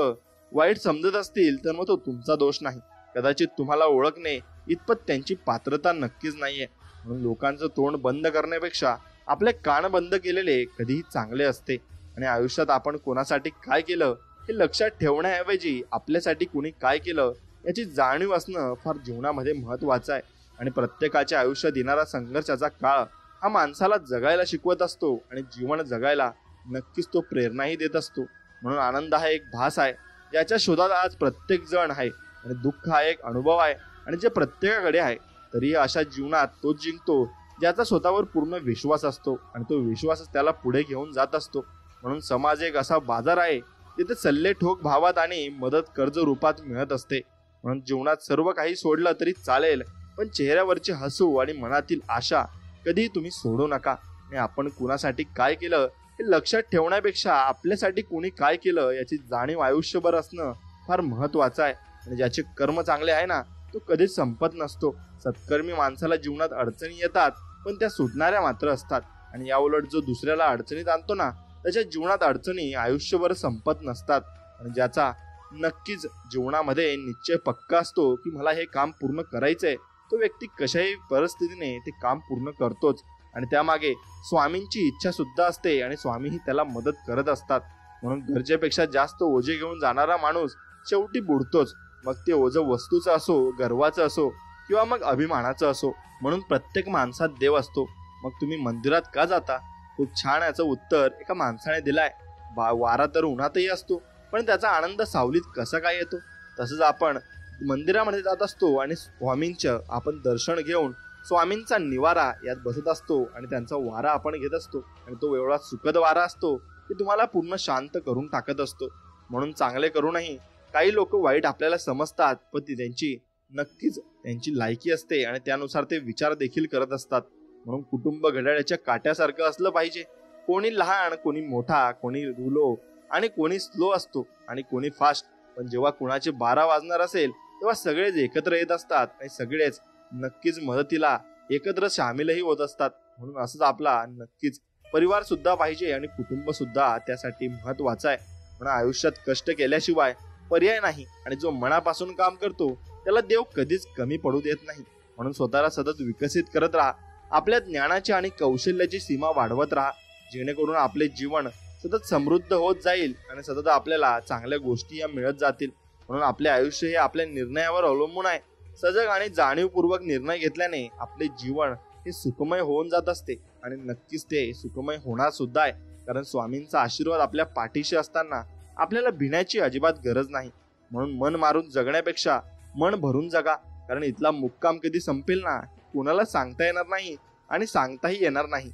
Speaker 1: वाईट समजत असतील तर मग तो तुमचा दोष नाही. कदाचित तुम्हाला ओळखणे इतपत त्यांची पात्रता नक्कीच नाहीये. म्हणून लोकांचं तोंड बंद करण्यापेक्षा आपले कान बंद केलेले कधीही चांगले असते. आणि आयुष्यात आपण कोणासाठी काय केलं हे लक्षात ठेवण्याऐवजी आपल्यासाठी कोणी काय केलं याची जाणीव असणं फार जीवनामध्ये महत्वाचं आहे. आणि प्रत्येकाच्या आयुष्यात येणारा संघर्षाचा काळ हा माणसाला जगायला शिकवत असतो आणि जीवन जगायला नक्कीच तो प्रेरणाही देत असतो. म्हणून आनंद हा एक भास आहे ज्याच्या शोधात आज प्रत्येक जण आहे, आणि दुःख हा एक अनुभव आहे आणि जे प्रत्येकाकडे आहे. तरी अशा जीवनात तो जिंकतो ज्याचा स्वतःवर पूर्ण विश्वास असतो आणि तो विश्वासच त्याला पुढे घेऊन जात असतो. म्हणून समाज एक असा बाजार आहे जिथे सल्ले ठोक भावात आणि मदत कर्ज रूपात मिळत असते. म्हणून जीवनात सर्व काही सोडलं तरी चालेल, पण चेहऱ्यावरचे हसू आणि मनातील आशा कधी तुम्ही सोडू नका. आणि आपण कुणासाठी काय केलं हे लक्षात ठेवण्यापेक्षा आपल्यासाठी कोणी काय केलं याची जाणीव आयुष्यभर असणं फार महत्वाचं आहे. आणि ज्याचे कर्म चांगले आहे ना तो कधीच संपत नसतो. सत्कर्मी माणसाला जीवनात अडचणी येतात पण त्या सुटणाऱ्या मात्र असतात. आणि या उलट जो दुसऱ्याला अडचणीत आणतो ना त्याच्या जीवनात अडचणी आयुष्यभर संपत नसतात. आणि ज्याचा नक्कीच जीवनामध्ये निश्चय पक्का असतो की मला हे काम पूर्ण करायचंय, तो व्यक्ती कशाही परिस्थितीने ते काम पूर्ण करतोच. आणि त्यामागे स्वामींची इच्छा सुद्धा असते आणि स्वामीही त्याला मदत करत असतात. म्हणून गरजेपेक्षा जास्त ओझे घेऊन जाणारा माणूस शेवटी बुडतोच. मग ते ओझं वस्तूचं असो, गर्वाचं असो किंवा मग अभिमानाचं असो. म्हणून प्रत्येक माणसात देव असतो. मग तुम्ही मंदिरात का जाता? खूप छान याचं उत्तर एका माणसाने दिलाय. वारा तर उन्हातही असतो, पण त्याचा आनंद सावलीत कसा काय येतो? तसंच आपण मंदिरामध्ये जात असतो आणि स्वामींचं आपण दर्शन घेऊन स्वामींचा निवारा यात बसत असतो आणि त्यांचा वारा आपण घेत असतो. आणि तो एवढा सुखद वारा असतो की तुम्हाला पूर्ण शांत करून टाकत असतो. म्हणून चांगले करूनही काही लोक वाईट आपल्याला समजतात, पण ती नक्कीच त्यांची लायकी असते आणि त्यानुसार ते विचार देखील करत असतात. म्हणून कुटुंब घड्याळाच्या काट्यासारखं असलं पाहिजे. कोणी लहान, कोणी मोठा, कोणी रुलो आणि कोणी स्लो असतो आणि कोणी फास्ट. पण जेव्हा कुणाचे 12 वाजणार असेल तेव्हा सगळेच एकत्र येत असतात आणि सगळेच नक्कीच मदतीला एकत्र सामीलही होत असतात. म्हणून असंच आपला नक्कीच परिवार सुद्धा पाहिजे आणि कुटुंब सुद्धा त्यासाठी महत्वाचं आहे. म्हणून आयुष्यात कष्ट केल्याशिवाय पर्याय नाही आणि जो मनापासून काम करतो त्याला देव कधीच कमी पडू देत नाही. म्हणून स्वतःला सतत विकसित करत राहा. आपल्या ज्ञानाची आणि कौशल्याची सीमा वाढवत राहा, जेणेकरून आपले जीवन सतत समृद्ध होत जाईल आणि सतत आपल्याला चांगल्या गोष्टी या मिळत जातील. म्हणून आपले आयुष्य हे आपल्या निर्णयावर अवलंबून आहे. सजग आणि जाणीवपूर्वक निर्णय घेतल्याने आपले जीवन हे सुखमय होऊन जात असते आणि नक्कीच ते सुखमय होणार सुद्धा आहे. कारण स्वामींचा आशीर्वाद आपल्या पाठीशी असताना आपल्याला भिण्याची अजिबात गरज नाही. म्हणून मन मारून जगण्यापेक्षा मन भरून जगा. कारण इथला मुक्काम कधी संपेल ना कोणाला सांगता येणार नाही आणि सांगताही येणार नाही.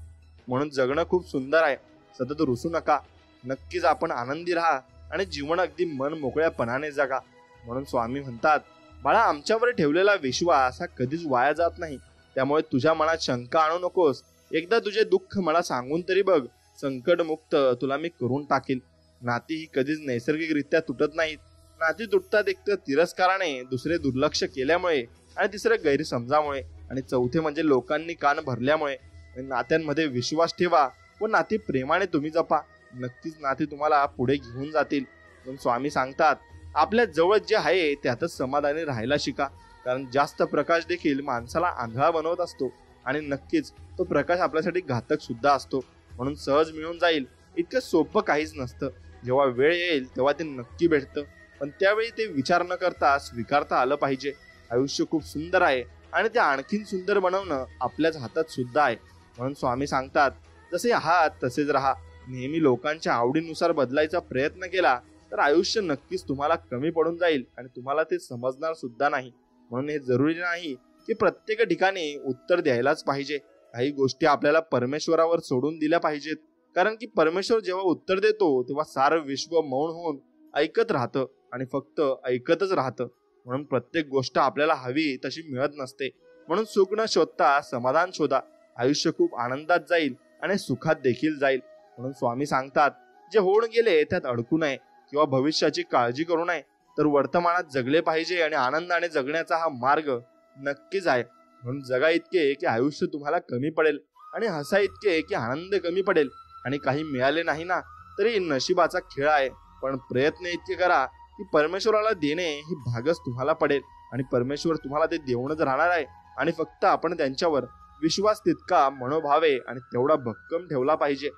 Speaker 1: म्हणून जगणं खूप सुंदर आहे. सतत रुसू नका. नक्कीच आपण आनंदी राहा आणि जीवन अगदी मन मोकळ्यापणाने जगा. म्हणून स्वामी म्हणतात, बाळा, आमच्यावर ठेवलेला विश्वास हा कधीच वाया जात नाही. त्यामुळे तुझ्या मनात शंका आणू नकोस. एकदा तुझे दुःख मला सांगून तरी बघ. संकटमुक्त तुला मी करून टाकील. नाती ही कधीच नैसर्गिकरित्या तुटत नाहीत. नाती तुटतात एक तर तिरस्काराने, दुसरे दुर्लक्ष केल्यामुळे आणि तिसरे गैरसमजामुळे आणि चौथे म्हणजे लोकांनी कान भरल्यामुळे. नात्यांमध्ये विश्वास ठेवा व नाती प्रेमाने तुम्ही जपा. नक्कीच नाती तुम्हाला पुढे घेऊन जातील. पण स्वामी सांगतात, आपल्या जवळ जे आहे त्यातच समाधानी राहायला शिका. कारण जास्त प्रकाश देखील माणसाला आंधळा बनवत असतो आणि नक्कीच तो प्रकाश आपल्यासाठी घातक सुद्धा असतो. म्हणून सहज मिळून जाईल इतकं सोपं काहीच नसतं. जेव्हा वेळ येईल तेव्हा ते नक्की भेटतं, पण त्यावेळी ते विचार न करता स्वीकारता आलं पाहिजे. आयुष्य खूप सुंदर आहे आणि ते आणखीन सुंदर बनवणं आपल्याच हातात सुद्धा आहे. म्हणून स्वामी सांगतात, जसे आहात तसेच राहा. नेहमी लोकांच्या आवडीनुसार बदलायचा प्रयत्न केला तर आयुष्य नक्कीच तुम्हाला कमी पडून जाईल आणि तुम्हाला ते समजणार सुद्धा नाही. म्हणून हे जरुरी नाही की प्रत्येक ठिकाणी उत्तर द्यायलाच पाहिजे. काही गोष्टी आपल्याला परमेश्वरावर सोडून दिल्या पाहिजेत. कारण की परमेश्वर जेव्हा उत्तर देतो तेव्हा सारं विश्व मौन होऊन ऐकत राहतं आणि फक्त ऐकतच राहतं. म्हणून प्रत्येक गोष्ट आपल्याला हवी तशी मिळत नसते. म्हणून सुख न शोधता समाधान शोधा. आयुष्य खूप आनंदात जाईल आणि सुखात देखील जाईल. म्हणून स्वामी सांगतात, जे होऊन गेले त्यात अडकू नये किंवा भविष्याची काळजी करू नये, तर वर्तमानात जगले पाहिजे आणि आनंदाने जगण्याचा हा मार्ग नक्कीच आहे. म्हणून जगा इतके की आयुष्य तुम्हाला कमी पडेल आणि हसा इतके की आनंद कमी पडेल. आणि काही मिळाले नाही ना तरी नशिबाचा खेळ आहे, पण प्रयत्न इतके करा की परमेश्वराला देणे ही भागच तुम्हाला पडेल आणि परमेश्वर तुम्हाला ते देऊनच राहणार आहे. आणि फक्त आपण त्यांच्यावर विश्वास तितका मनोभावे आणि तेवढा भक्कम ठेवला पाहिजे.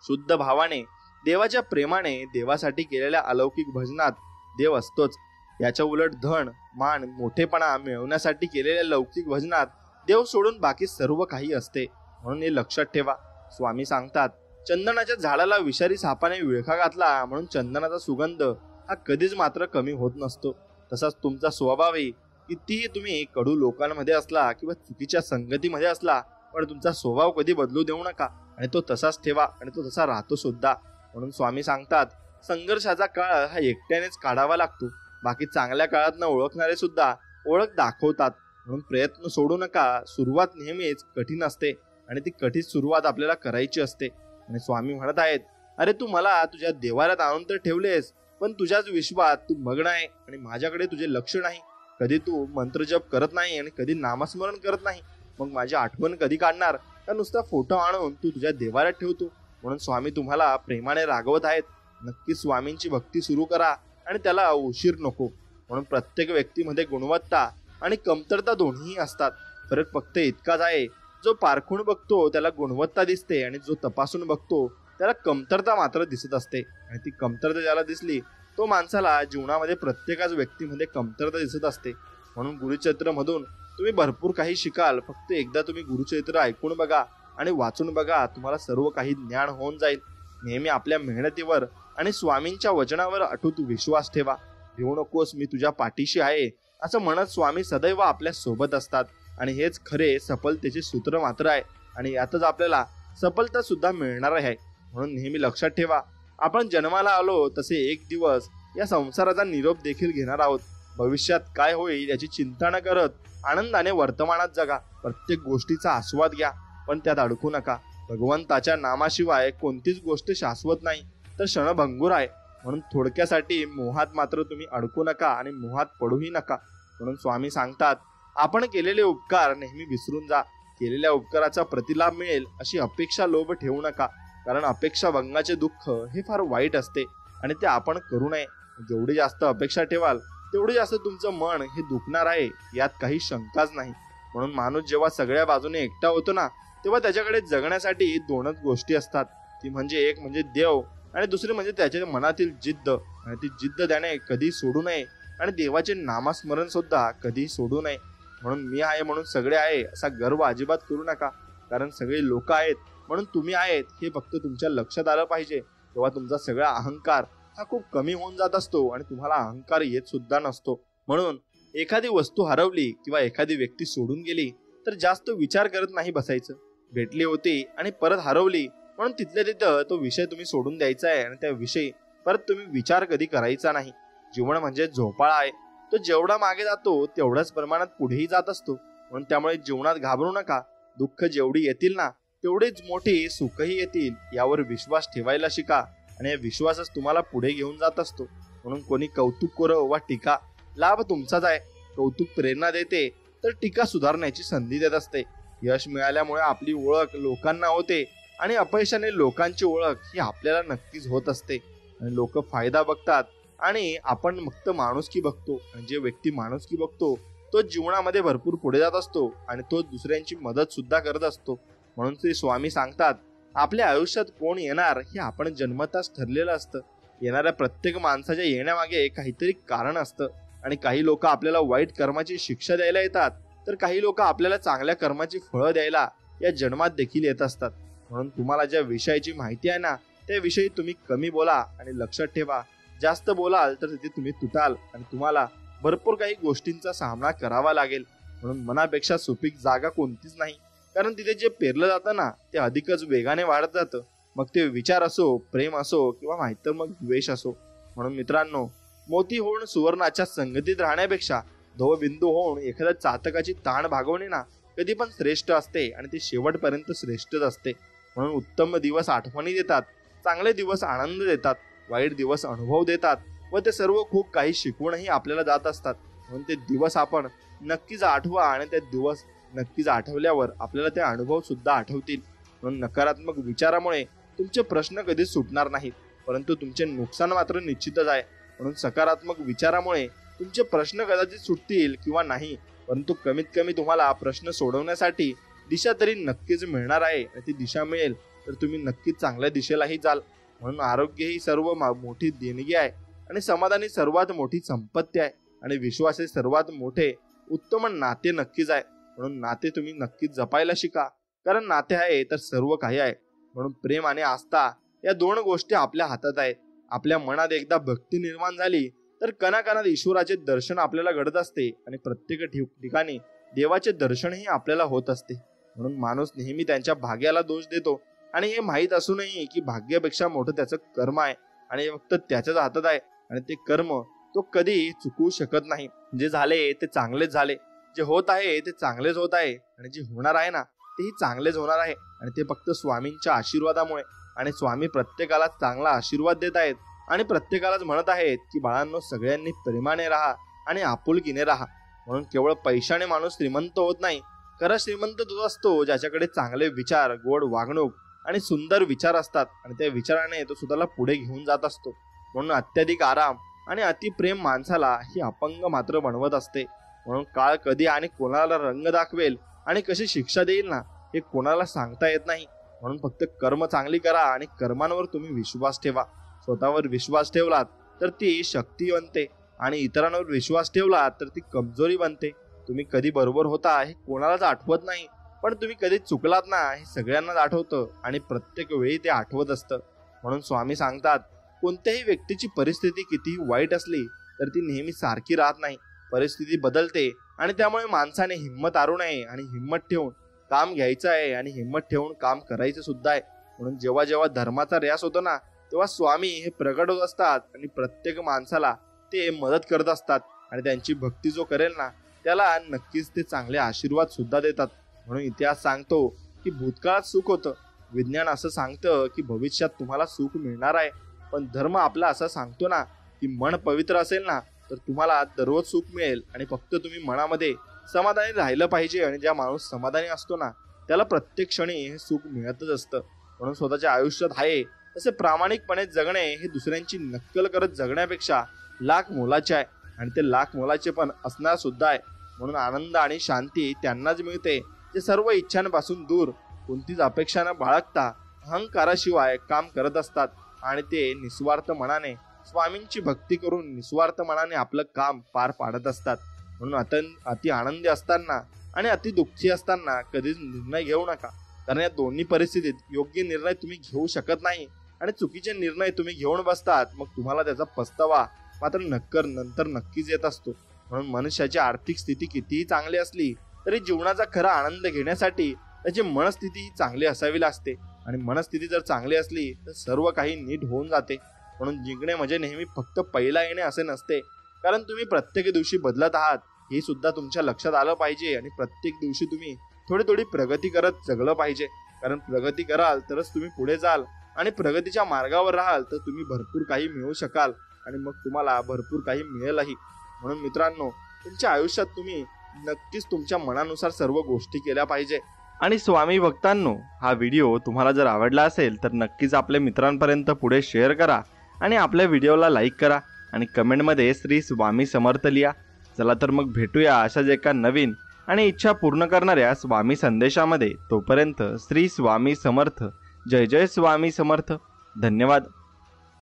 Speaker 1: शुद्ध भावाने, देवाच्या प्रेमाने, देवासाठी केलेल्या अलौकिक भजनात देव असतोच. याच्या उलट धन, मान, मोठेपणा मिळवण्यासाठी केलेल्या लौकिक भजनात देव सोडून बाकी सर्व काही असते. म्हणून हे लक्षात ठेवा. स्वामी सांगतात, चंदनाच्या झाडाला विषारी सापाने विळखा घातला म्हणून चंदनाचा सुगंध हा कधीच मात्र कमी होत नसतो. तसाच तुमचा स्वभावही कितीही तुम्ही कडू लोकांमध्ये असला किंवा चुकीच्या संगतीमध्ये असला, पण तुमचा स्वभाव कधी बदलू देऊ नका आणि तो तसाच ठेवा आणि तो तसा राहतो सुद्धा. म्हणून स्वामी सांगतात, संघर्षाचा काळ हा एकट्यानेच काढावा लागतो. बाकी चांगल्या काळात न ओळखणारे सुद्धा ओळख दाखवतात. म्हणून प्रयत्न सोडू नका. सुरुवात नेहमीच कठीण असते आणि ती कठीण सुरुवात आपल्याला करायची असते. आणि स्वामी म्हणत आहेत, अरे तू मला तुझ्या देवाऱ्यात आणून तर ठेवलेस, पण तुझ्याच विश्वात तू मग्न आहे आणि माझ्याकडे तुझे लक्ष नाही. कधी तू मंत्रजप करत नाही आणि कधी नामस्मरण करत नाही. मग माझी आठवण कधी काढणार? का नुसता फोटो आणून तू तुझ्या देवाऱ्यात ठेवतो? म्हणून स्वामी तुम्हाला प्रेमाने रागवत आहेत. नक्की स्वामींची भक्ती सुरू करा आणि त्याला उशीर नको. म्हणून प्रत्येक व्यक्तीमध्ये गुणवत्ता आणि कमतरता दोन्ही असतात. फरक फक्त इतकाच आहे, जो पारखून बघतो त्याला गुणवत्ता दिसते आणि जो तपासून बघतो त्याला कमतरता मात्र दिसत असते. आणि ती कमतरता ज्याला दिसली तो माणसाला जीवनामध्ये प्रत्येकाच व्यक्तीमध्ये कमतरता दिसत असते. म्हणून गुरुचरित्र मधून तुम्ही भरपूर काही शिकाल. फक्त एकदा तुम्ही गुरुचरित्र ऐकून बघा आणि वाचून बघा, तुम्हाला सर्व काही ज्ञान होऊन जाईल. नेहमी आपल्या मेहनतीवर आणि स्वामींच्या वचनावर अटूट विश्वास ठेवा. भिवू नकोस, मी तुझ्या पाठीशी आहे असं म्हणत स्वामी सदैव आपल्या सोबत असतात. आणि हेच खरे सफलतेचे सूत्र मात्र आहे आणि यातच आपल्याला सफलता सुद्धा मिळणार आहे. म्हणून नेहमी लक्षात ठेवा, आपण जन्माला आलो तसे एक दिवस या संसाराचा निरोप देखील घेणार आहोत. भविष्यात काय होईल याची चिंता न करत आनंदाने वर्तमानात जगा. प्रत्येक गोष्टीचा आस्वाद घ्या, पण त्यात अडकू नका. भगवंताच्या नामाशिवाय कोणतीच गोष्ट शाश्वत नाही तर क्षणभंगूर आहे. म्हणून थोडक्यासाठी मोहात मात्र तुम्ही अडकू नका आणि मोहात पडूही नका. म्हणून स्वामी सांगतात, आपण केलेले उपकार नेहमी विसरून जा. केलेल्या उपकाराचा प्रतिलाभ मिळेल अशी अपेक्षा लोभ ठेवू नका, कारण अपेक्षा भंगाचे दुःख हे फार वाईट असते आणि ते आपण करू नये. जेवढी जास्त अपेक्षा ठेवाल तेवढी जास्त तुमचं मन हे दुखणार आहे, यात काही शंकाच नाही. म्हणून माणूस जेव्हा सगळ्या बाजूने एकटा होतो ना, तेव्हा त्याच्याकडे जगण्यासाठी दोनच गोष्टी असतात. ती म्हणजे एक म्हणजे देव आणि दुसरी म्हणजे त्याच्या मनातील जिद्द. आणि ती जिद्द त्याने कधी सोडू नये आणि देवाचे नामस्मरण सुद्धा कधी सोडू नये. म्हणून मी आहे म्हणून सगळे आहे असा गर्व अजिबात करू नका, कारण सगळे लोक आहेत म्हणून तुम्ही आहेत हे फक्त तुमच्या लक्षात आलं पाहिजे. तेव्हा तुमचा सगळा अहंकार हा खूप कमी होऊन जात असतो आणि तुम्हाला अहंकार येत सुद्धा नसतो. म्हणून एखादी वस्तू हरवली किंवा एखादी व्यक्ती सोडून गेली तर जास्त विचार करत नाही बसायचं. भेटली होती आणि परत हरवली म्हणून तिथल्या तिथं तो विषय तुम्ही सोडून द्यायचा आहे आणि त्या विषयी परत तुम्ही विचार कधी करायचा नाही. जीवन म्हणजे झोपाळा आहे, तो जेवढा मागे जातो तेवढ्याच प्रमाणात पुढेही जात असतो. म्हणून त्यामुळे जीवनात घाबरू नका. दुःख जेवढी येतील ना तेवढीच मोठी सुखही येतील, यावर विश्वास ठेवायला शिका आणि या विश्वासच तुम्हाला पुढे घेऊन जात असतो. म्हणून कोणी कौतुक करो वा टीका, लाभ तुमचाच आहे. कौतुक प्रेरणा देते तर टीका सुधारण्याची संधी देत असते. यश मिळाल्यामुळे आपली ओळख लोकांना होते आणि अपयशाने लोकांची ओळख ही आपल्याला नक्कीच होत असते. आणि लोक फायदा बघतात आणि आपण फक्त माणुसकी बघतो. आणि जे व्यक्ती माणुसकी बघतो तो जीवनामध्ये भरपूर पुढे जात असतो आणि तो दुसऱ्यांची मदत सुद्धा करत असतो. म्हणून श्री स्वामी सांगतात, आपल्या आयुष्यात कोण येणार हे आपण जन्मताच ठरलेलं असतं. येणाऱ्या प्रत्येक माणसाच्या येण्यामागे काहीतरी कारण असतं. आणि काही लोक आपल्याला वाईट कर्माची शिक्षा द्यायला येतात, तर काही लोक आपल्याला चांगल्या कर्माची फळं द्यायला या जन्मात देखील येत असतात. म्हणून तुम्हाला ज्या विषयाची माहिती आहे ना त्याविषयी तुम्ही कमी बोला आणि लक्षात ठेवा, जास्त बोलाल तर तिथे तुम्ही तुटाल आणि तुम्हाला भरपूर काही गोष्टींचा सामना करावा लागेल. म्हणून मनापेक्षा सुपीक जागा कोणतीच नाही, कारण तिथे जे पेरलं जातं ना ते अधिकच वेगाने वाढत जातं. मग ते विचार असो, प्रेम असो किंवा माहिती मग द्वेष असो. म्हणून मित्रांनो, मोती होऊन सुवर्णाच्या संगतीत राहण्यापेक्षा धवबिंदू होऊन एखाद्या चातकाची ताण भागवणे ना कधी पण श्रेष्ठ असते आणि ते शेवटपर्यंत श्रेष्ठच असते. म्हणून उत्तम दिवस आठवणी देतात, चांगले दिवस आनंद देतात, वाईट दिवस अनुभव देतात व ते सर्व खूप काही शिकवूनही आपल्याला जात असतात. म्हणून ते दिवस आपण नक्कीच आठवा आणि ते दिवस नक्कीच आठवल्यावर आपल्याला ते अनुभव सुद्धा आठवतील. म्हणून नकारात्मक विचारामुळे तुमचे प्रश्न कधीच सुटणार नाहीत, परंतु तुमचे नुकसान मात्र निश्चितच आहे. म्हणून सकारात्मक विचारामुळे तुमचे प्रश्न कदाचित सुटतील किंवा नाही, परंतु कमीत कमी तुम्हाला प्रश्न सोडवण्यासाठी दिशा तरी नक्कीच मिळणार आहे. आणि ती दिशा मिळेल तर तुम्ही नक्कीच चांगल्या दिशेलाही जाल. म्हणून आरोग्य ही सर्व मोठी देणगी आहे आणि समाधान ही सर्वात मोठी संपत्ती आहे आणि विश्वास हे सर्वात मोठे उत्तम नाते नक्कीच आहे. म्हणून नाते तुम्ही नक्कीच जपायला शिका, कारण नाते आहे तर सर्व काही आहे. म्हणून प्रेम आणि आस्था या दोन गोष्टी आपल्या हातात आहेत. आपल्या मनात एकदा भक्ती निर्माण झाली तर कणाकणात ईश्वराचे दर्शन आपल्याला घडत असते आणि प्रत्येक ठिकाणी देवाचे दर्शनही आपल्याला होत असते. म्हणून माणूस नेहमी त्यांच्या भाग्याला दोष देतो आणि हे माहीत असूनही की भाग्यापेक्षा मोठं त्याचं कर्म आहे आणि हे फक्त त्याच्याच हातात आहे आणि ते कर्म तो कधी चुकवू शकत नाही. जे झाले ते चांगलेच झाले, जे होत आहे ते चांगलेच होत आहे आणि जे होणार आहे ना तेही चांगलेच होणार आहे. आणि ते फक्त स्वामींच्या आशीर्वादामुळे. आणि स्वामी प्रत्येकाला चांगला आशीर्वाद देत आहेत आणि प्रत्येकालाच म्हणत आहेत की बाळांनो, सगळ्यांनी प्रेमाने राहा आणि आपुलकीने राहा. म्हणून केवळ पैशाने माणूस श्रीमंत होत नाही, खरा श्रीमंत तो असतो ज्याच्याकडे चांगले विचार, गोड वागणूक आणि सुंदर विचार असतात आणि त्या विचाराने तो स्वतःला पुढे घेऊन जात असतो. म्हणून अत्याधिक आराम आणि अतिप्रेम माणसाला ही अपंग मात्र बनवत असते. म्हणून काळ कधी आणि कोणाला रंग दाखवेल आणि कशी शिक्षा देईल ना हे कोणाला सांगता येत नाही. म्हणून फक्त कर्म चांगली करा आणि कर्मांवर तुम्ही विश्वास ठेवा. स्वतःवर विश्वास ठेवलात तर ती शक्ती बनते आणि इतरांवर विश्वास ठेवलात तर ती कमजोरी बनते. तुम्ही कधी बरोबर होता हे कोणालाच आठवत नाही, पण तुम्ही कधी चुकलात ना हे सगळ्यांनाच आठवतं आणि प्रत्येक वेळी ते आठवत असतं. म्हणून स्वामी सांगतात, कोणत्याही व्यक्तीची परिस्थिती कितीही वाईट असली तर ती नेहमी सारखी राहत नाही. परिस्थिती बदलते आणि त्यामुळे माणसाने हिंमत हारू नये आणि हिंमत ठेवून काम घ्यायचं आहे आणि हिंमत ठेवून काम करायचं सुद्धा आहे. म्हणून जेव्हा जेव्हा धर्माचा र्यास होतो ना तेव्हा स्वामी हे प्रगट होत असतात आणि प्रत्येक माणसाला ते मदत करत असतात आणि त्यांची भक्ती जो करेल ना त्याला नक्कीच ते चांगले आशीर्वाद सुद्धा देतात. म्हणून इतिहास सांगतो की भूतकाळात सुख होतं, विज्ञान असं सांगतं की भविष्यात तुम्हाला सुख मिळणार आहे, पण धर्म आपला असं सांगतो ना की मन पवित्र असेल ना तर तुम्हाला दररोज सुख मिळेल आणि फक्त तुम्ही मनामध्ये समाधानी राहिलं पाहिजे. आणि ज्या माणूस समाधानी असतो ना
Speaker 2: त्याला प्रत्येक क्षणी हे सुख मिळतच असतं. म्हणून स्वतःच्या आयुष्यात आहे तसे प्रामाणिकपणे जगणे हे दुसऱ्यांची नक्कल करत जगण्यापेक्षा लाख मोलाचे आहे, आणि ते लाख मोलाचे पण असणार सुद्धा आहे. म्हणून आनंद आणि शांती त्यांनाच मिळते जे सर्व इच्छांपासून दूर, कोणतीच अपेक्षा न बाळगता अहंकाराशिवाय काम करत असतात, आणि ते निस्वार्थ मनाने स्वामींची भक्ती करून निस्वार्थ मनाने आपलं काम पार पाडत असतात. म्हणून अति आनंदी असताना आणि अति दुःखी असताना कधीच निर्णय घेऊ नका, कारण या दोन्ही परिस्थितीत योग्य निर्णय तुम्ही घेऊ शकत नाही, आणि चुकीचे निर्णय तुम्ही घेऊन बसतात, मग तुम्हाला त्याचा पस्तावा मात्र नंतर नक्कीच येत असतो. म्हणून मनुष्याची आर्थिक स्थिती कितीही चांगली असली तरी जीवनाचा खरा आनंद घेण्यासाठी त्याची मनस्थिती चांगली असावी लागते, आणि मनस्थिती जर चांगली असली तर सर्व काही नीट होऊन जाते. म्हणून जिंकणे म्हणजे नेहमी फक्त पहिला येणे असे नसते, कारण तुम्ही प्रत्येक दिवशी बदलत आहात हे सुद्धा तुमच्या लक्षात आलं पाहिजे, आणि प्रत्येक दिवशी तुम्ही थोडी प्रगती करत जगलं पाहिजे, कारण प्रगती कराल तरच तुम्ही पुढे जाल, आणि प्रगतीच्या मार्गावर राहाल तर तुम्ही भरपूर काही मिळवू शकाल, आणि मग तुम्हाला भरपूर काही मिळेलही. म्हणून मित्रांनो, तुमच्या आयुष्यात तुम्ही नक्कीच तुमच्या मनानुसार सर्व गोष्टी केल्या पाहिजे.
Speaker 1: आणि स्वामी भक्तांनो, हा व्हिडिओ तुम्हाला जर आवडला असेल तर नक्कीच आपल्या मित्रांपर्यंत पुढे शेअर करा, आणि आपल्या व्हिडिओला लाईक करा, आणि कमेंटमध्ये श्री स्वामी समर्थ लिहा. चला तर मग भेटूया अशाच एका नवीन आणि इच्छा पूर्ण करणाऱ्या स्वामी संदेशामध्ये. तोपर्यंत श्री स्वामी समर्थ. जय जय स्वामी समर्थ. धन्यवाद.